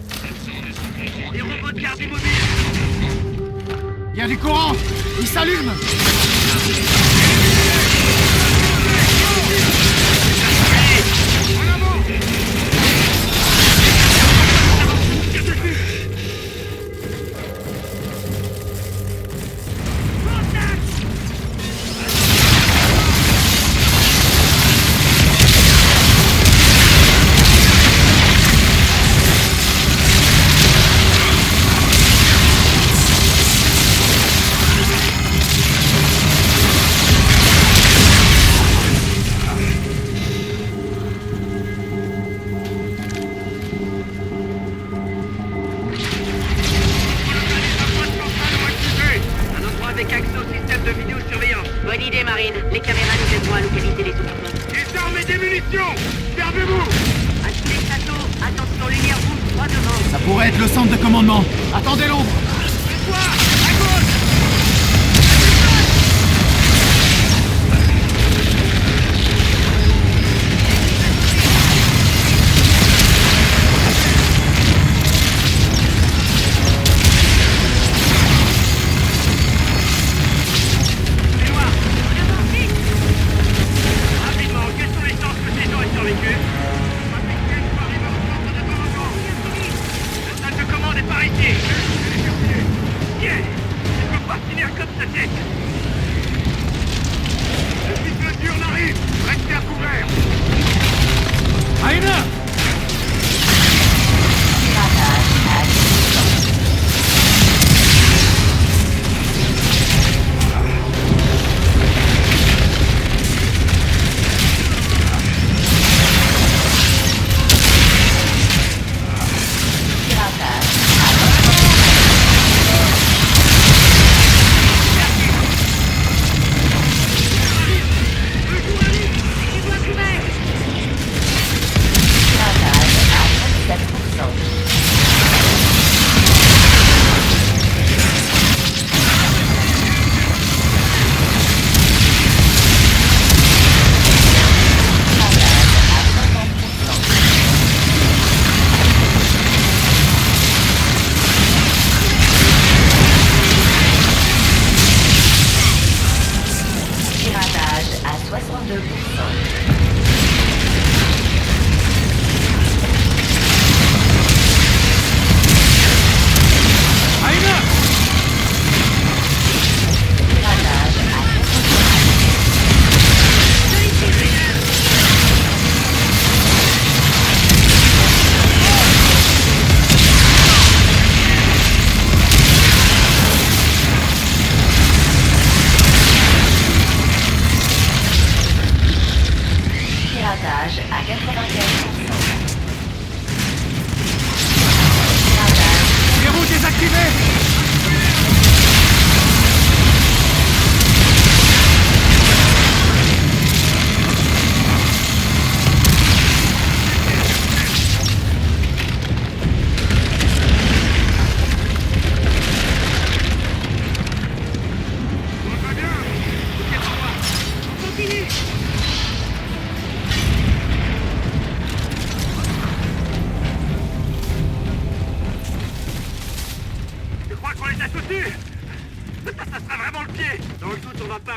Les robots de garde immobiles. Il y a du courant. Il s'allume. Bonne idée, Marine. Les caméras nous aideront à localiser les occupants. Des armes et des munitions. Servez-vous. À tous les châteaux, attention, lumière rouge, droit devant. Ça pourrait être le centre de commandement. Attendez l'ombre.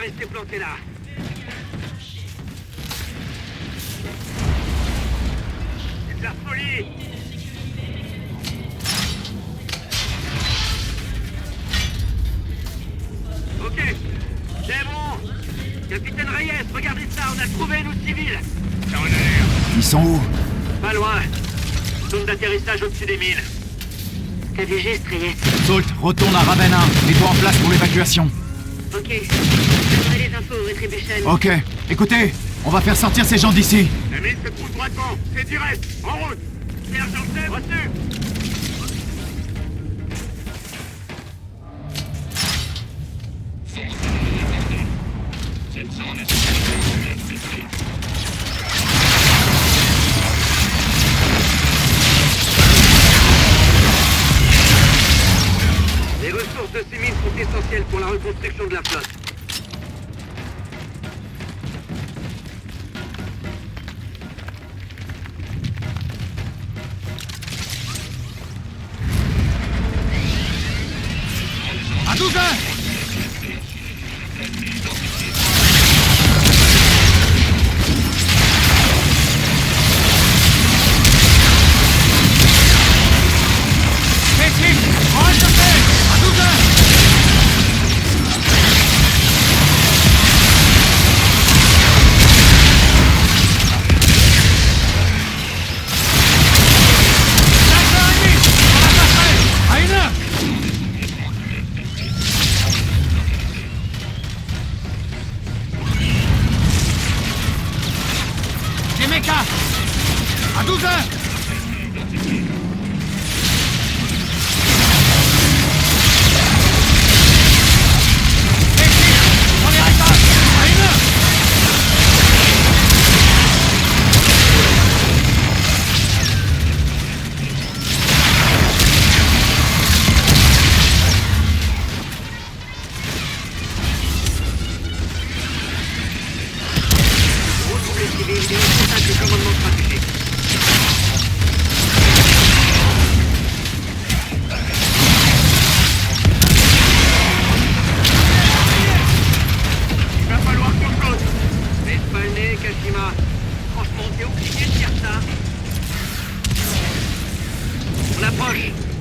rester planté là. C'est de la folie. Ok, c'est bon. Capitaine Reyes, regardez ça, on a trouvé nos civils. Ça en a l'air. Ils sont où? Pas loin. Zone d'atterrissage au-dessus des mines. T'as vu juste, Reyes? Salt, retourne à Raven 1. Mets-toi en place pour l'évacuation. Ok. Je donnerai les infos au Retribution. Ok. Écoutez, on va faire sortir ces gens d'ici. La mine se trouve droitement. C'est direct. En route. Sergent Seb, reçu. Les ressources de ces mines sont essentielles pour la reconstruction de la flotte. À 12 heures! À 12 heures!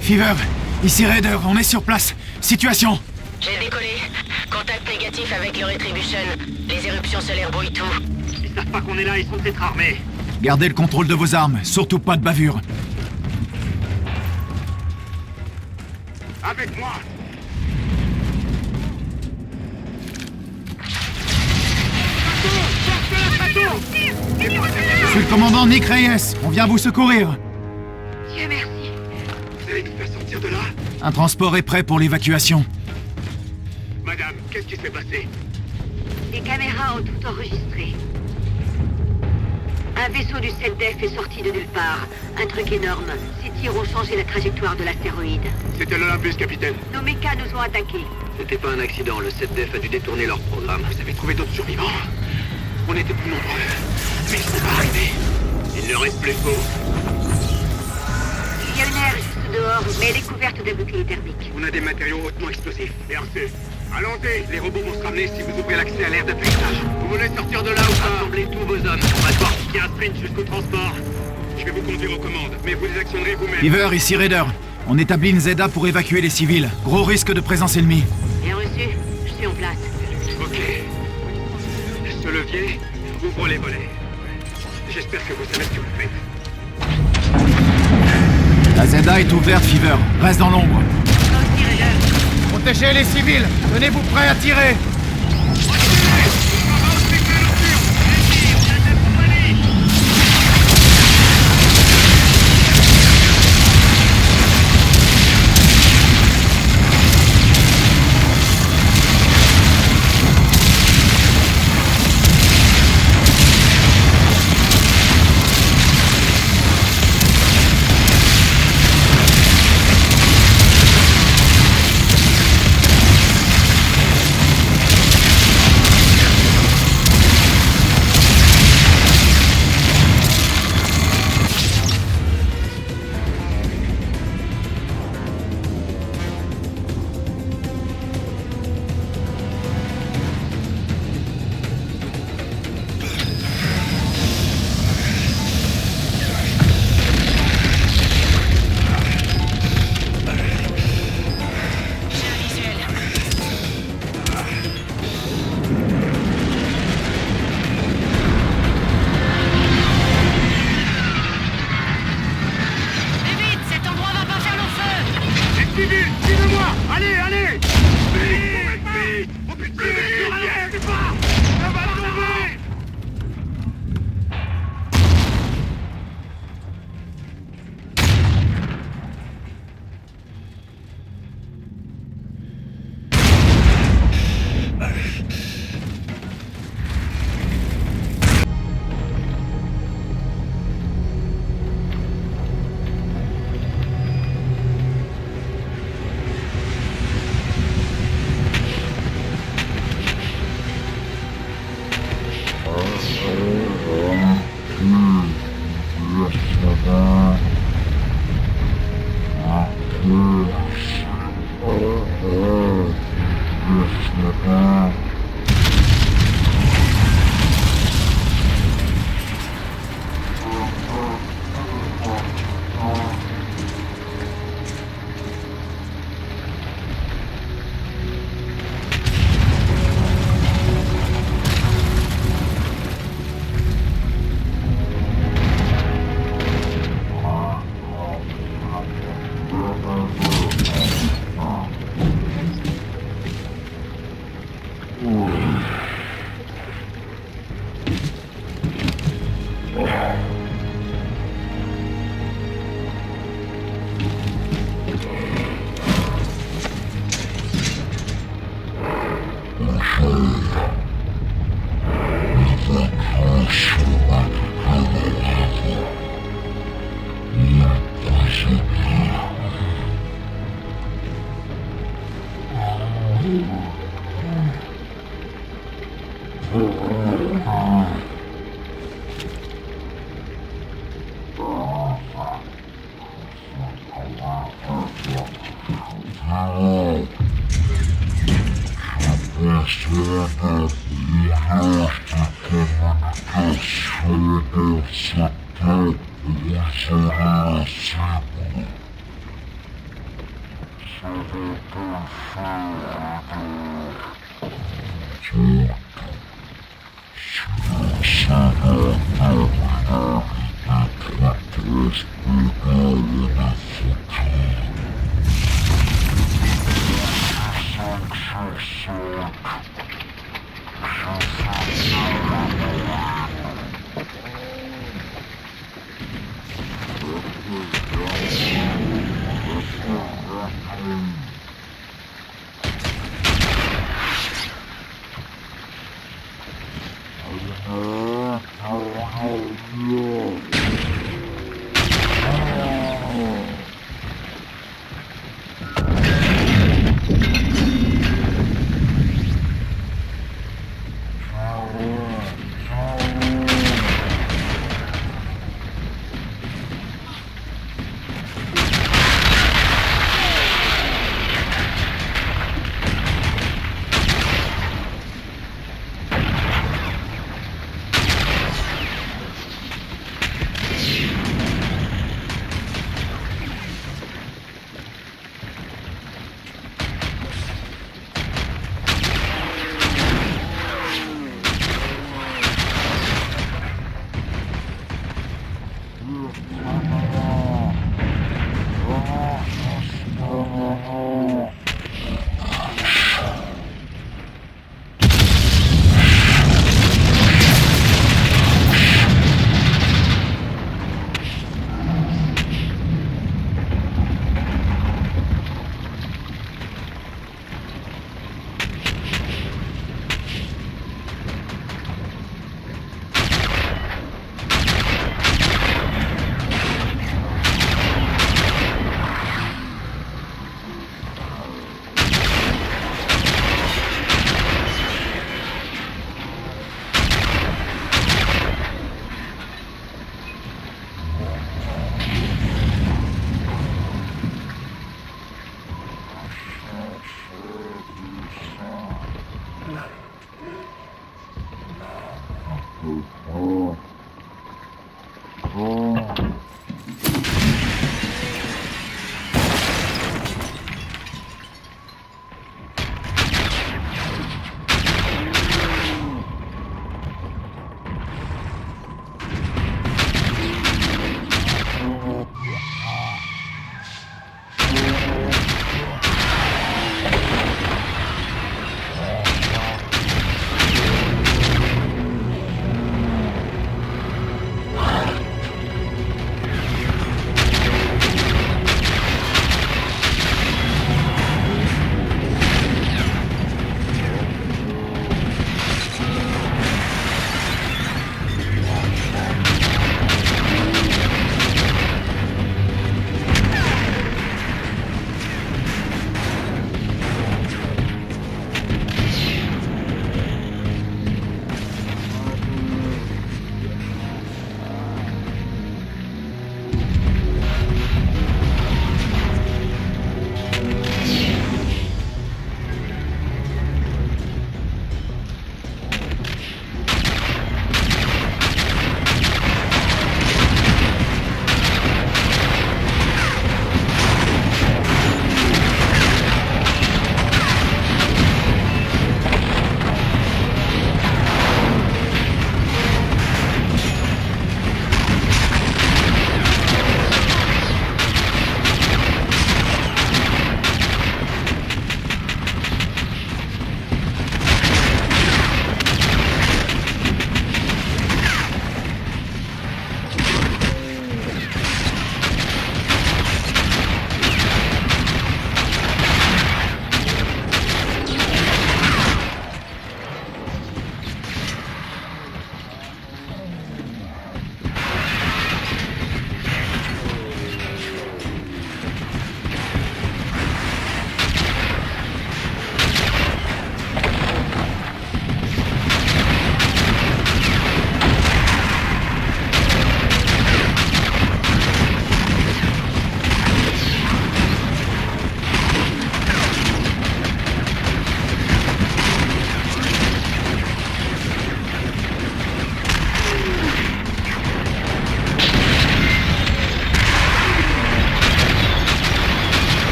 Fever, ici Raider, on est sur place. Situation. J'ai décollé. Contact négatif avec le Retribution. Les éruptions solaires brouillent tout. Ils savent pas qu'on est là, ils sont peut-être armés. Gardez le contrôle de vos armes, surtout pas de bavure. Avec moi! Je suis le commandant Nick Reyes, on vient vous secourir. Dieu merci. Vous allez nous faire sortir de là? Un transport est prêt pour l'évacuation. Madame, qu'est-ce qui s'est passé? Les caméras ont tout enregistré. Un vaisseau du CELDEF est sorti de nulle part. Un truc énorme. Ces tirs ont changé la trajectoire de l'astéroïde. C'était l'Olympus, capitaine. Nos mechas nous ont attaqués. C'était pas un accident, le CELDEF a dû détourner leur programme. Vous avez trouvé d'autres survivants? On était plus nombreux. Mais ils sont pas arrivés. Il ne reste plus qu'au. Il y a une aire juste dehors, mais elle est couverte de boucliers thermiques. On a des matériaux hautement explosifs. Bien sûr. Allons-y, les robots vont se ramener si vous ouvrez l'accès à l'aire d'atterrissage. Vous voulez sortir de là ou pas? Rassemblez tous vos hommes. On va devoir piquer un sprint jusqu'au transport. Je vais vous conduire aux commandes, mais vous les actionnerez vous-même. Fever, ici Raider. On établit une ZA pour évacuer les civils. Gros risque de présence ennemie. Bien reçu, je suis en place. Ok. Ce levier ouvre les volets. J'espère que vous savez ce que vous faites. La ZA est ouverte, Fever. Reste dans l'ombre. Protégez les civils! Tenez-vous prêts à tirer!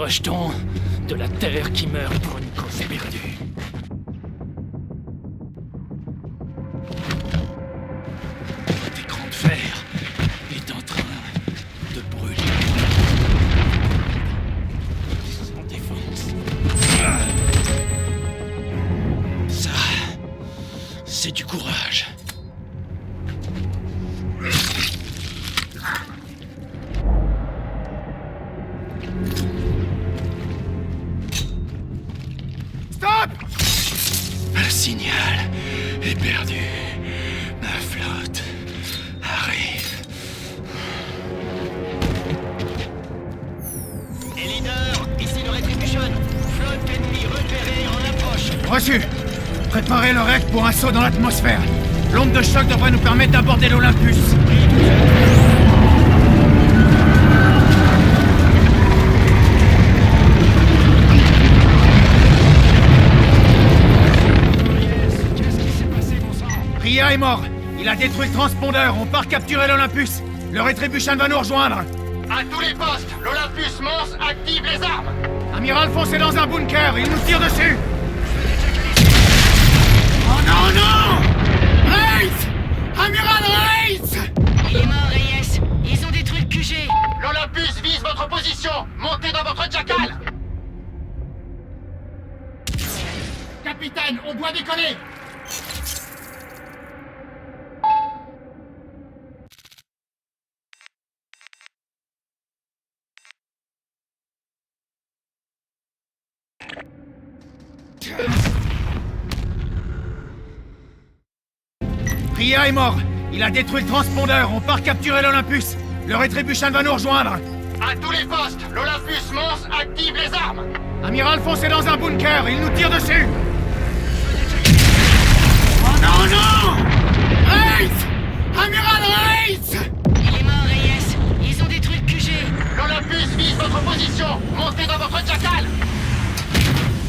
rejeton de la terre qui meurt pour une cause perdue. L'écran de fer est en train de brûler. Sans défense. Ça, c'est du courage. Le signal est perdu. Ma flotte arrive. Les leaders, ici le Retribution. Flotte ennemie repérée en approche. Reçu. Préparez le rec pour un saut dans l'atmosphère. L'onde de choc devrait nous permettre d'aborder l'Olympus. Ria est mort. Il a détruit le transpondeur. On part capturer l'Olympus. Le Retribution va nous rejoindre. À tous les postes, l'Olympus Mons active les armes. Amiral foncé dans un bunker. Il nous tire dessus. Oh non, non! Reyes! Amiral Reyes! Il est mort, Reyes. Ils ont détruit le QG. L'Olympus vise votre position. Montez dans votre jackal. Capitaine, on doit décoller. Ria est mort. Il a détruit le transpondeur. On part capturer l'Olympus. Le Retribution va nous rejoindre. À tous les postes, l'Olympus Mons active les armes. Amiral foncé dans un bunker. Il nous tire dessus. Oh non, non! Reyes! Amiral Reyes! Il est mort, Reyes. Ils ont détruit le QG. L'Olympus vise votre position. Montez dans votre jackal.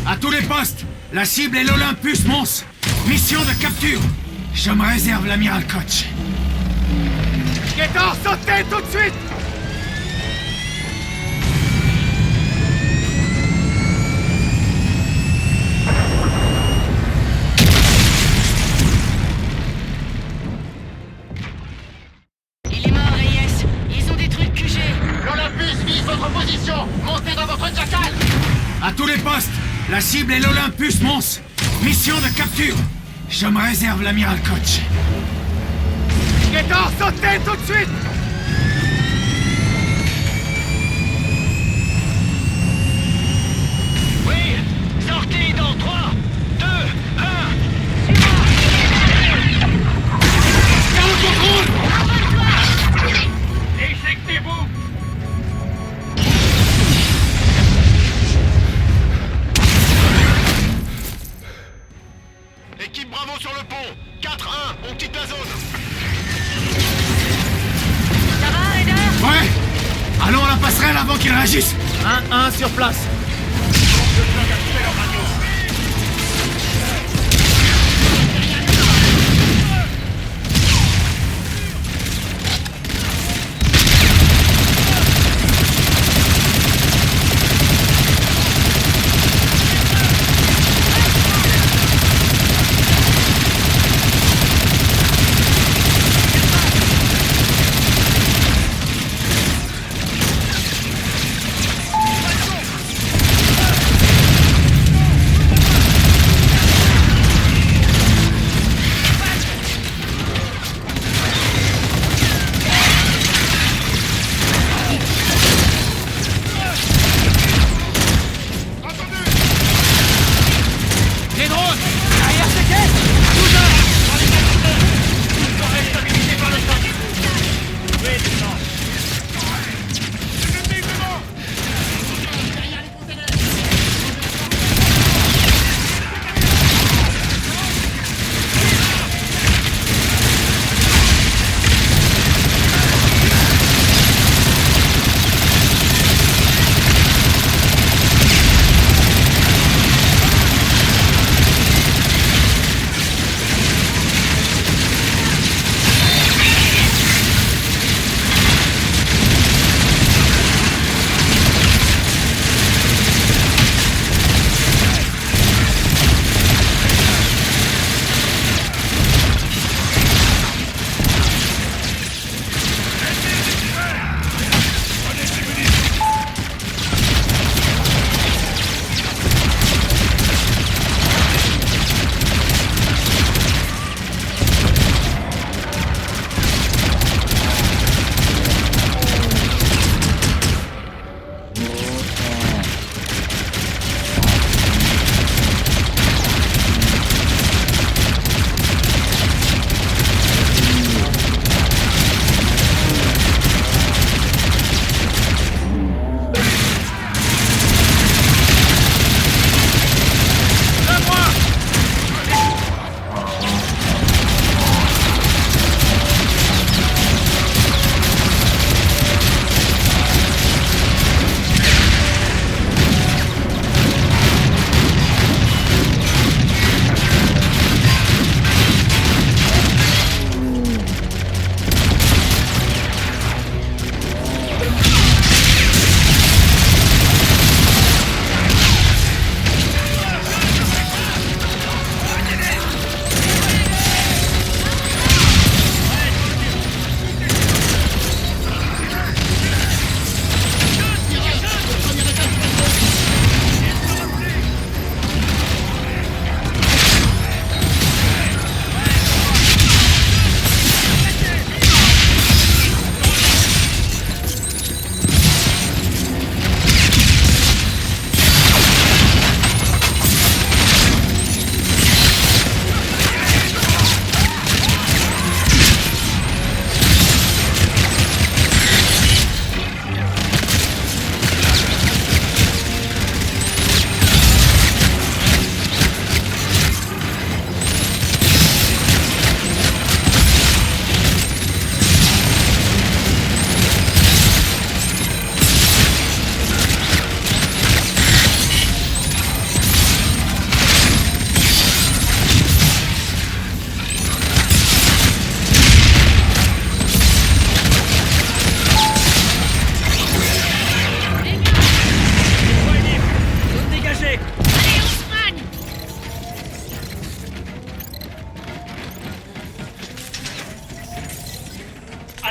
À tous les postes, la cible est l'Olympus Mons. Mission de capture. Je me réserve l'amiral Koch. Gator, sautez tout de suite! Il est mort, Reyes. Ils ont détruit le QG. L'Olympus vise votre position. Montez dans votre jackal. À tous les postes, la cible est l'Olympus Mons. Mission de capture. Je me réserve l'amiral Koch. Gator, sautez tout de suite! Oui, sortez dans 3, 2, 1. Garde le contrôle! Éjectez-vous. Équipe Bravo sur le pont. 4-1, on quitte la zone. Ça va, Raider? Ouais! Allons à la passerelle avant qu'ils réagissent! 1-1 sur place!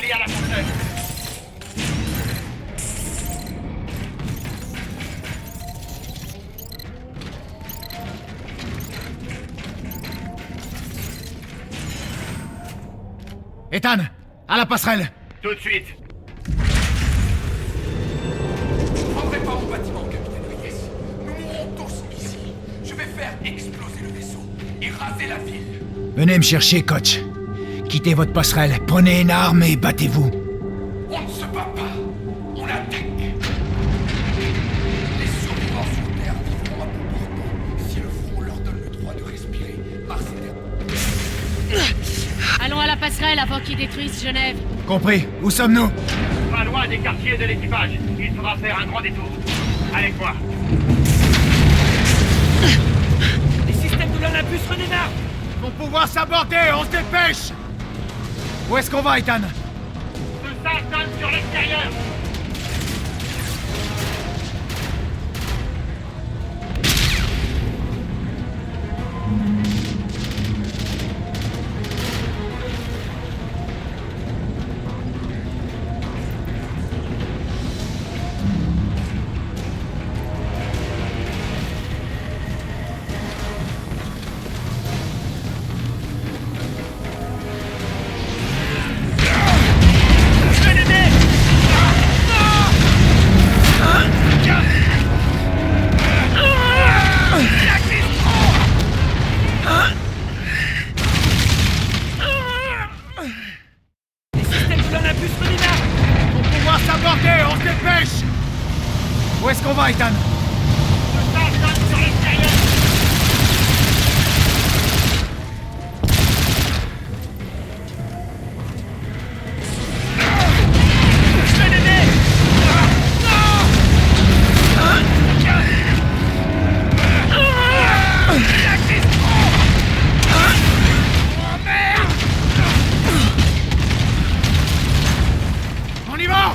Allez à la porteuse. Ethan, à la passerelle. Tout de suite. Je prendrai pas mon bâtiment, capitaine Reyes. Nous mourrons tous ici. Je vais faire exploser le vaisseau et raser la ville. Venez me chercher, coach. Quittez votre passerelle, prenez une arme et battez-vous. On ne se bat pas. On attaque. Les survivants sur Terre vivront à bout portant si le front leur donne le droit de respirer. Mars est Allons à la passerelle avant qu'ils détruisent Genève. Compris. Où sommes-nous? Pas loin des quartiers de l'équipage. Il faudra faire un grand détour. Avec moi. Les systèmes de l'Olympus redémarrent. Ils vont pouvoir s'aborder, on se dépêche. Où est-ce qu'on va, Ethan? Tout ça donne sur l'extérieur. Où est-ce qu'on va, Ethan? On y va!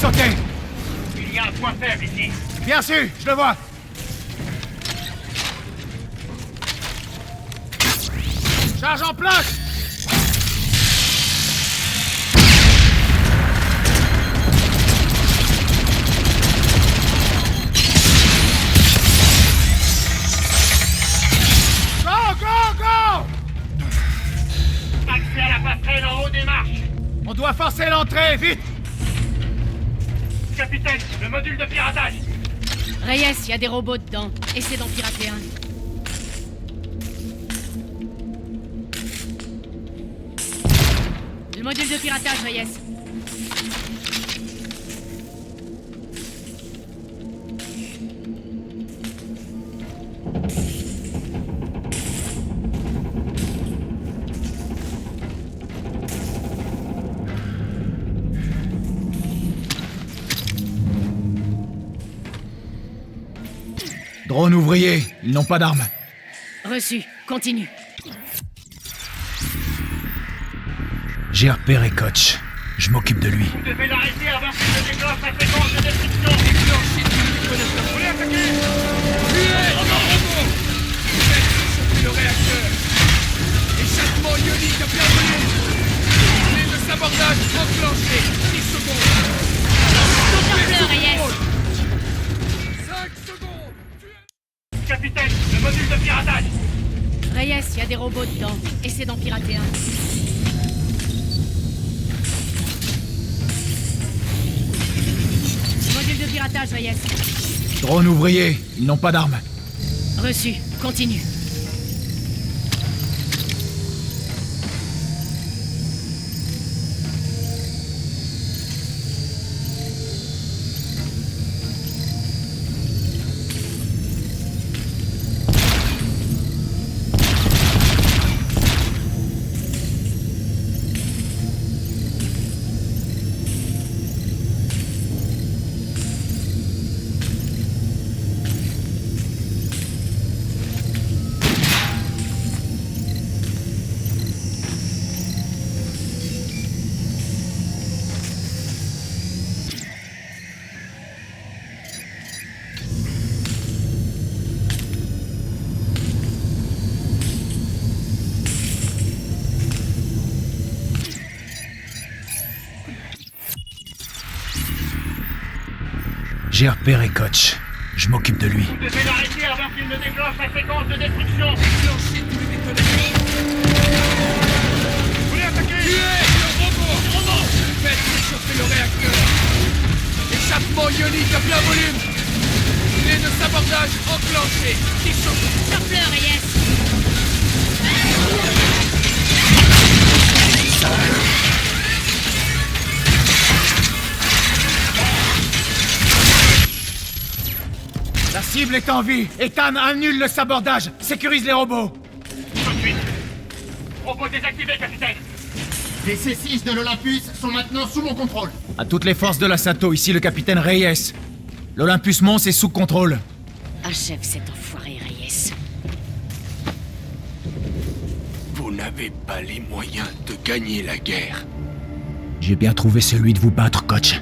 Sauter! Il y a un point faible ici. Bien sûr, je le vois. Charge en place! Go, go, go! Accès à la passerelle en haut des marches. On doit forcer l'entrée, vite! Capitaine, le module de piratage. Reyes, il y a des robots dedans. Essaie d'en pirater un. Le module de piratage, Reyes. Drone ouvrier, ils n'ont pas d'armes. Reçu. Continue. J'ai repéré Coach. Je m'occupe de lui. Vous devez l'arrêter avant qu'il ne déclenche la séquence de destruction. Déclenchez tout le connaisseur. Vous voulez attaquer? Tuez! Robot! Faites le réacteur. Échappement ionique à bienvenue. Ligne de sabordage enclenché. 10 secondes. Contemple, Reyes. 5 secondes. Capitaine, le module de piratage. Reyes, il y a des robots dedans. Essaie d'en pirater un. Module de piratage, Reyes. Drone ouvrier, ils n'ont pas d'armes. Reçu. Continue. J'ai repéré Koch. Je m'occupe de lui. Vous devez l'arrêter avant qu'il ne déclenche la séquence de destruction. Déclenchez tous les détonateurs. Vous voulez attaquer? Tuez le robot! Faites réchauffer le réacteur. Échappement ionique à plein volume. Filet de sabordage enclenché. Sors-le, Reyes. La cible est en vie. Ethan annule le sabordage. Sécurise les robots. Tout de suite. Robot désactivé, capitaine. Les C6 de l'Olympus sont maintenant sous mon contrôle. À toutes les forces de la Sato, ici le capitaine Reyes. L'Olympus Mons est sous contrôle. Achève cet enfoiré, Reyes. Vous n'avez pas les moyens de gagner la guerre. J'ai bien trouvé celui de vous battre, Koch.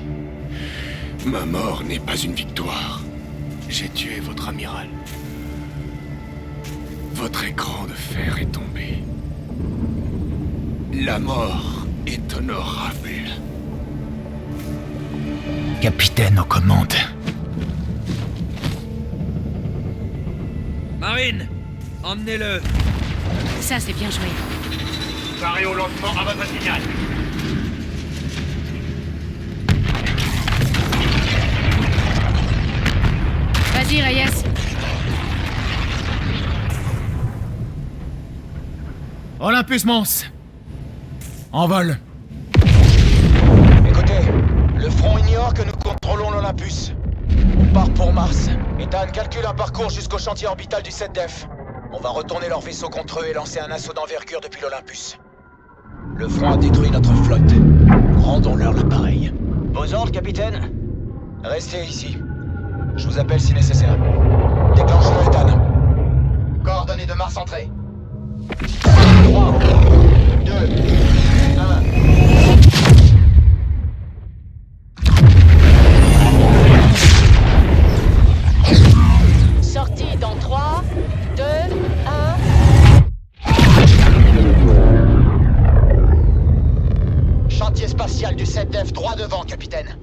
Ma mort n'est pas une victoire. J'ai tué votre amiral. Votre écran de fer est tombé. La mort est honorable. Capitaine aux commandes. Marine, emmenez-le. Ça, c'est bien joué. Parez au lancement à votre signal. Vas-y, Reyes. Olympus Mons. En vol. Écoutez, le front ignore que nous contrôlons l'Olympus. On part pour Mars. Ethan calcule un parcours jusqu'au chantier orbital du 7DEF. On va retourner leur vaisseau contre eux et lancer un assaut d'envergure depuis l'Olympus. Le front a détruit notre flotte. Rendons-leur l'appareil. Vos ordres, capitaine? Restez ici. Je vous appelle si nécessaire. Déclenchez-le, Ethan. Coordonnées de Mars entrée. 3, 2, 1... Sortie dans 3, 2, 1... Chantier spatial du 7DEF droit devant, capitaine.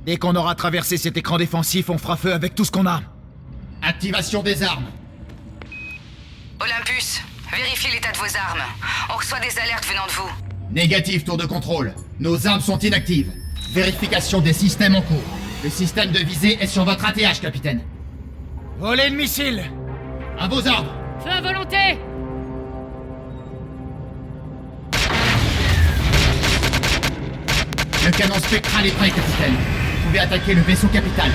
Dès qu'on aura traversé cet écran défensif, on fera feu avec tout ce qu'on a. Activation des armes. Olympus, vérifiez l'état de vos armes. On reçoit des alertes venant de vous. Négatif, tour de contrôle. Nos armes sont inactives. Vérification des systèmes en cours. Le système de visée est sur votre ATH, capitaine. Voler le missile. À vos ordres. Feu à volonté. Le canon spectral est prêt, capitaine. Vous pouvez attaquer le vaisseau capital.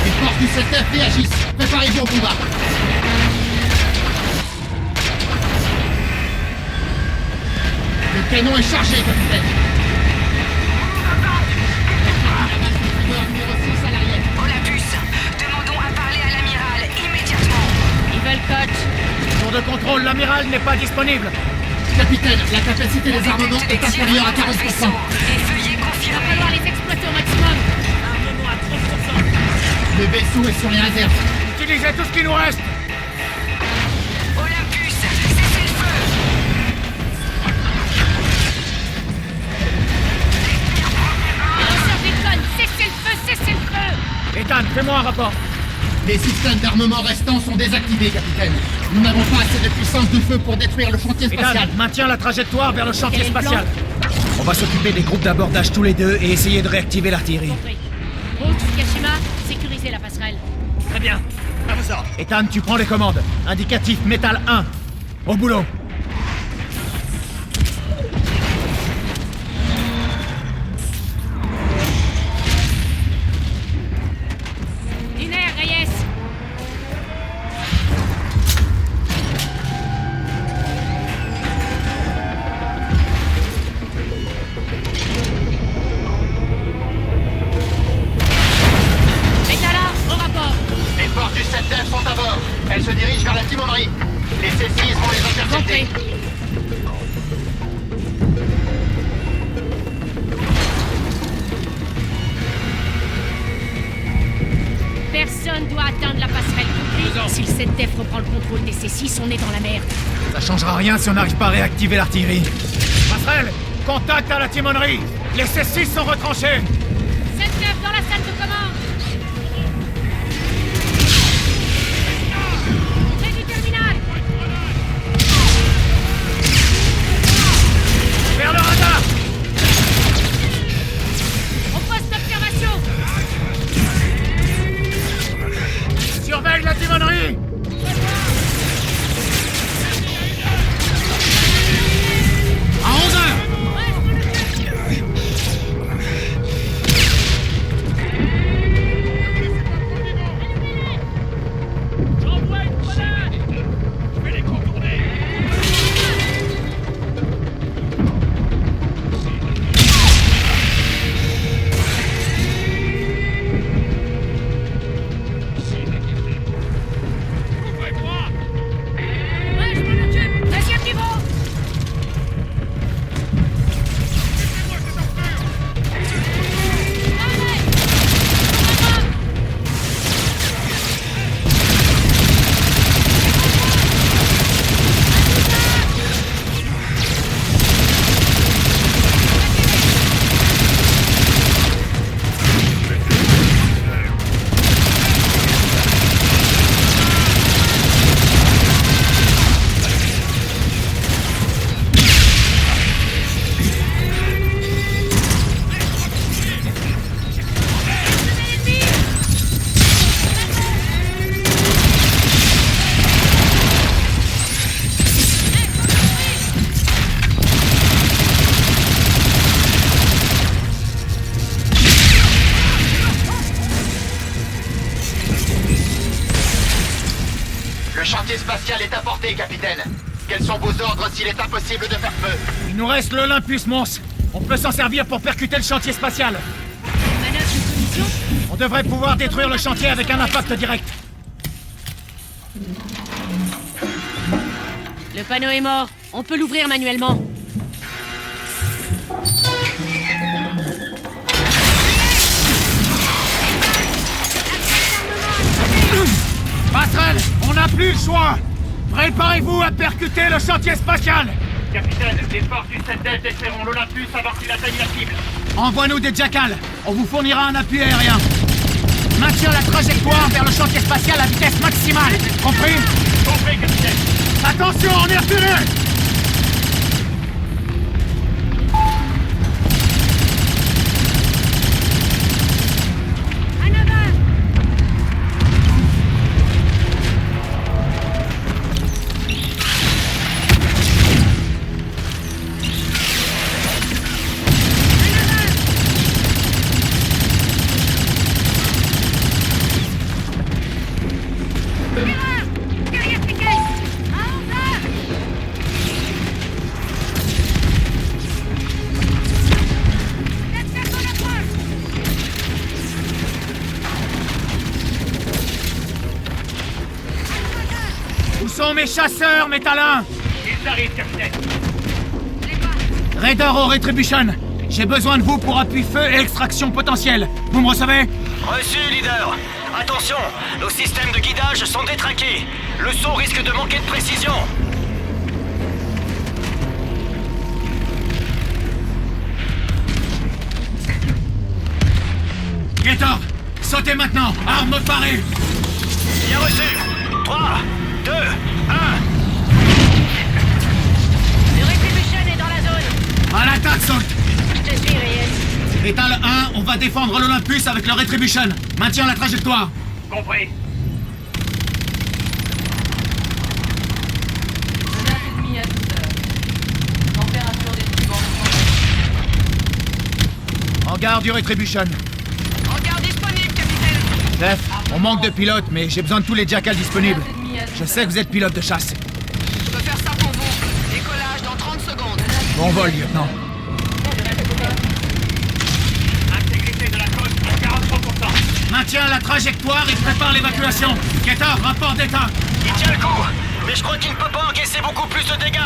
Les forces du 7DEF réagissent. Préparez-vous au combat. Le canon est chargé, capitaine. Olympus, demandons à parler à l'amiral immédiatement. Ils veulent Koch. Tour de contrôle, l'amiral n'est pas disponible. Capitaine, la capacité des armements est inférieure à 40%. Et veuillez confirmer. Il va falloir les exploiter au maximum. Armement à 30%. Le vaisseau est sur les réserves. Utilisez tout ce qui nous reste. Olympus, cessez le feu. Les lanceurs déconnent. Cessez le feu, cessez le feu. Ethan, fais-moi un rapport. Les systèmes d'armement restants sont désactivés, capitaine. Nous n'avons pas assez de puissance de feu pour détruire le chantier spatial. Ethan, maintiens la trajectoire vers le chantier Quel est le plan? spatial. On va s'occuper des groupes d'abordage tous les deux et essayer de réactiver l'artillerie. Compris. Route, Fukashima, sécurisez la passerelle. Très bien. À vos ordres. Ethan, tu prends les commandes. Indicatif métal 1. Au boulot. Linéaire, Reyes. Métala, au rapport. Les forces du 7DEF sont à bord. Elles se dirigent vers la timonerie. Les C6 vont les intercepter. Compris. Personne doit atteindre la passerelle, compris? Parle-nous-en. Si le 7Def reprend le contrôle des C6, on est dans la merde. Ça changera rien si on n'arrive pas à réactiver l'artillerie. Passerelle, contact à la timonerie. Les C6 sont retranchés. 7Def dans la salle de commande. Près du terminal. Vers le radar. Au poste d'observation. Surveille la timonerie. À 11h. J'envoie une grenade. Je vais les contourner. Couvrez-moi. Ouais, je m'en occupe. Deuxième niveau. Le chantier spatial est à portée, capitaine. Quels sont vos ordres s'il est impossible de faire feu? Il nous reste l'Olympus, Mons. On peut s'en servir pour percuter le chantier spatial. Manœuvre de collision. On devrait pouvoir détruire le chantier avec un impact direct. Le panneau est mort. On peut l'ouvrir manuellement. Passerelle, on n'a plus le choix. Préparez-vous à percuter le chantier spatial. Capitaine, les forces du 7Def détruiront l'Olympus avant qu'il atteigne la cible. Envoie-nous des jackals. On vous fournira un appui aérien. Maintiens la trajectoire vers le chantier spatial à vitesse maximale. Compris? Compris, capitaine. Attention, on est reculé. À 9h. Derrière ces caisses. À 11h. Où sont mes chasseurs, métalins? Ils arrivent, capitaine. Raider au Retribution. J'ai besoin de vous pour appui-feu et extraction potentielle. Vous me recevez? Reçu, leader. Attention, nos systèmes de guidage sont détraqués. Le son risque de manquer de précision. Gator, sautez maintenant. Armes parées. Bien reçu. 3, 2, 1. Le Retribution est dans la zone. À l'attaque, saute. Je te suis, Reyes. Étal 1, on va défendre l'Olympus avec le Retribution. Maintiens la trajectoire. Compris. Menace ennemie à toute heure. Température des tribans. Hangar du Retribution. Hangar disponible, capitaine. Chef, on manque de pilotes, mais j'ai besoin de tous les jackals disponibles. Je sais que vous êtes pilote de chasse. Je peux faire ça pour vous. Décollage dans 30 secondes. Bon vol, lieutenant. Intégrité de la côte à 43%. Maintiens la trajectoire et prépare l'évacuation. Gator, rapport d'état. Il tient le coup, mais je crois qu'il ne peut pas encaisser beaucoup plus de dégâts.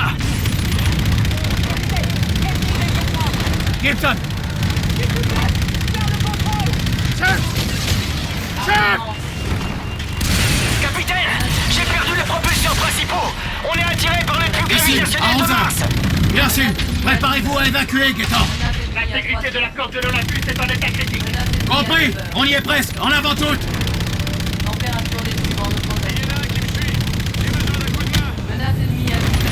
Gibson. Chef! Chef! Capitaine, reçu. Préparez-vous à évacuer, Gaétan. L'intégrité de la corde de l'Olympus est en état critique. Compris. On y est presque. En avant toutes. Température des suivants de contact. Il y en a un qui me suit. J'ai besoin d'un coup de main. Menace ennemie à 12h.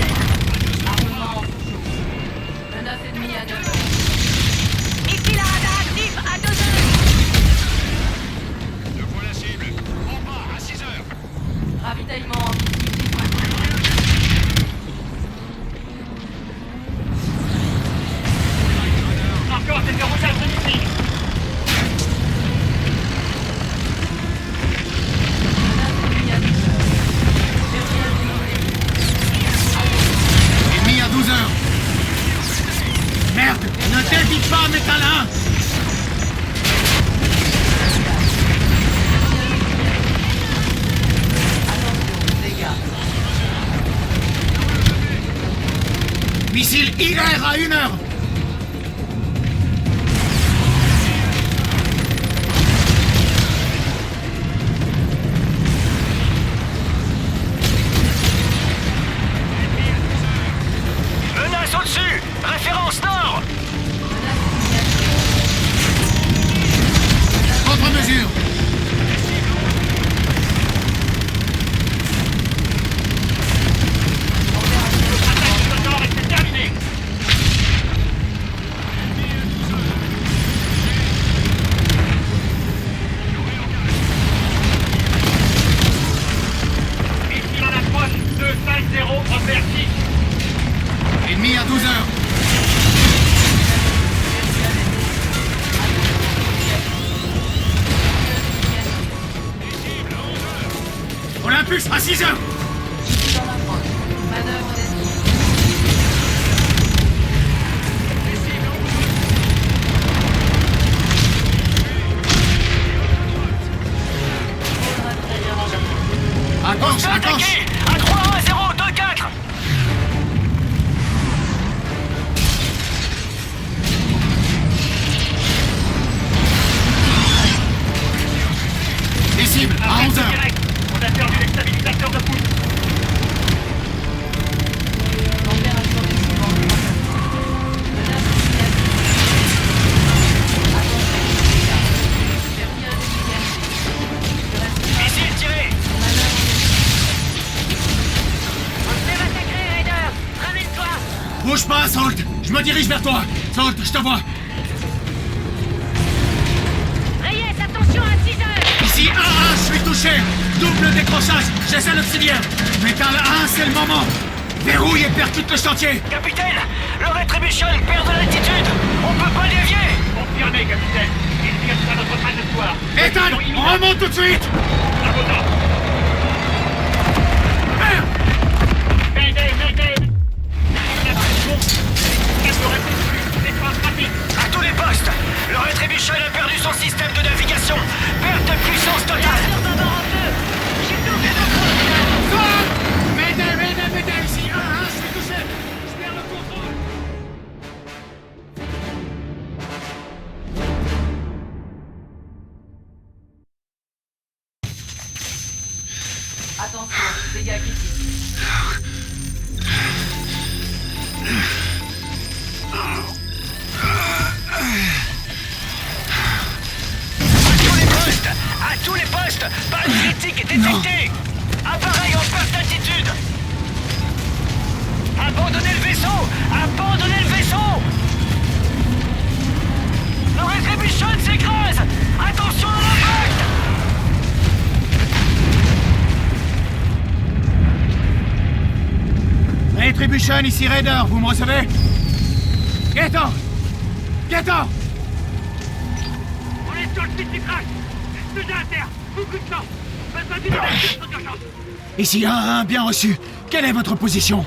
Armement en sous-chaud. Menace ennemie à 9h. Missile à radar actif à 2h. Je vois la cible. En bas, à 6h. Ravitaillement en Encore des verrouillages de missiles. Ennemi à 12h. Merde, ne t'évite pas, Métal 1. Missile IR à 1h. Menace au-dessus! Référence nord! Contre-mesure. Le nord est terminé. Missile en approche 250 repère 6. Ennemi à 12h. Olympus à 6h. manœuvre d'ennemi. À gauche, à gauche. À 3-1-0-2-4. Les cibles à 11h. On a perdu les stabilisateurs de pouce. Température des suivants de contact. Menace Missile tiré. On se fait massacrer, Raider. Ramène-toi. Bouge pas, Salt. Je me dirige vers toi. Salt, je te vois. Reyes, attention à 6h. Ici 1-1, je suis touché. Double décrochage, j'essaie l'obsidienne. Métal 1, c'est le moment. Verrouille et percute le chantier. Capitaine, le Retribution perd de l'altitude. On peut pas dévier. Confirmé, capitaine. Il vient à notre trajectoire. Ethan, on remonte tout de suite. Mayday, mayday. À tous les postes, le Retribution a perdu son système de navigation. Perte de puissance totale. Mayday, ici 1-1, je suis touché. Je perds le contrôle. Attention, dégâts critiques. À tous les postes, panne critique est détectée. Appareil en perte d'altitude. Abandonnez le vaisseau. Abandonnez le vaisseau. Le Retribution s'écrase. Attention à l'impact. Retribution, ici Raider, vous me recevez? Gaétan! Gaétan! On est sur le site du crash. Déjà à terre. Beaucoup de temps. Besoin d'une évacuation d'urgence. Ici 1-1, bien reçu. Quelle est votre position?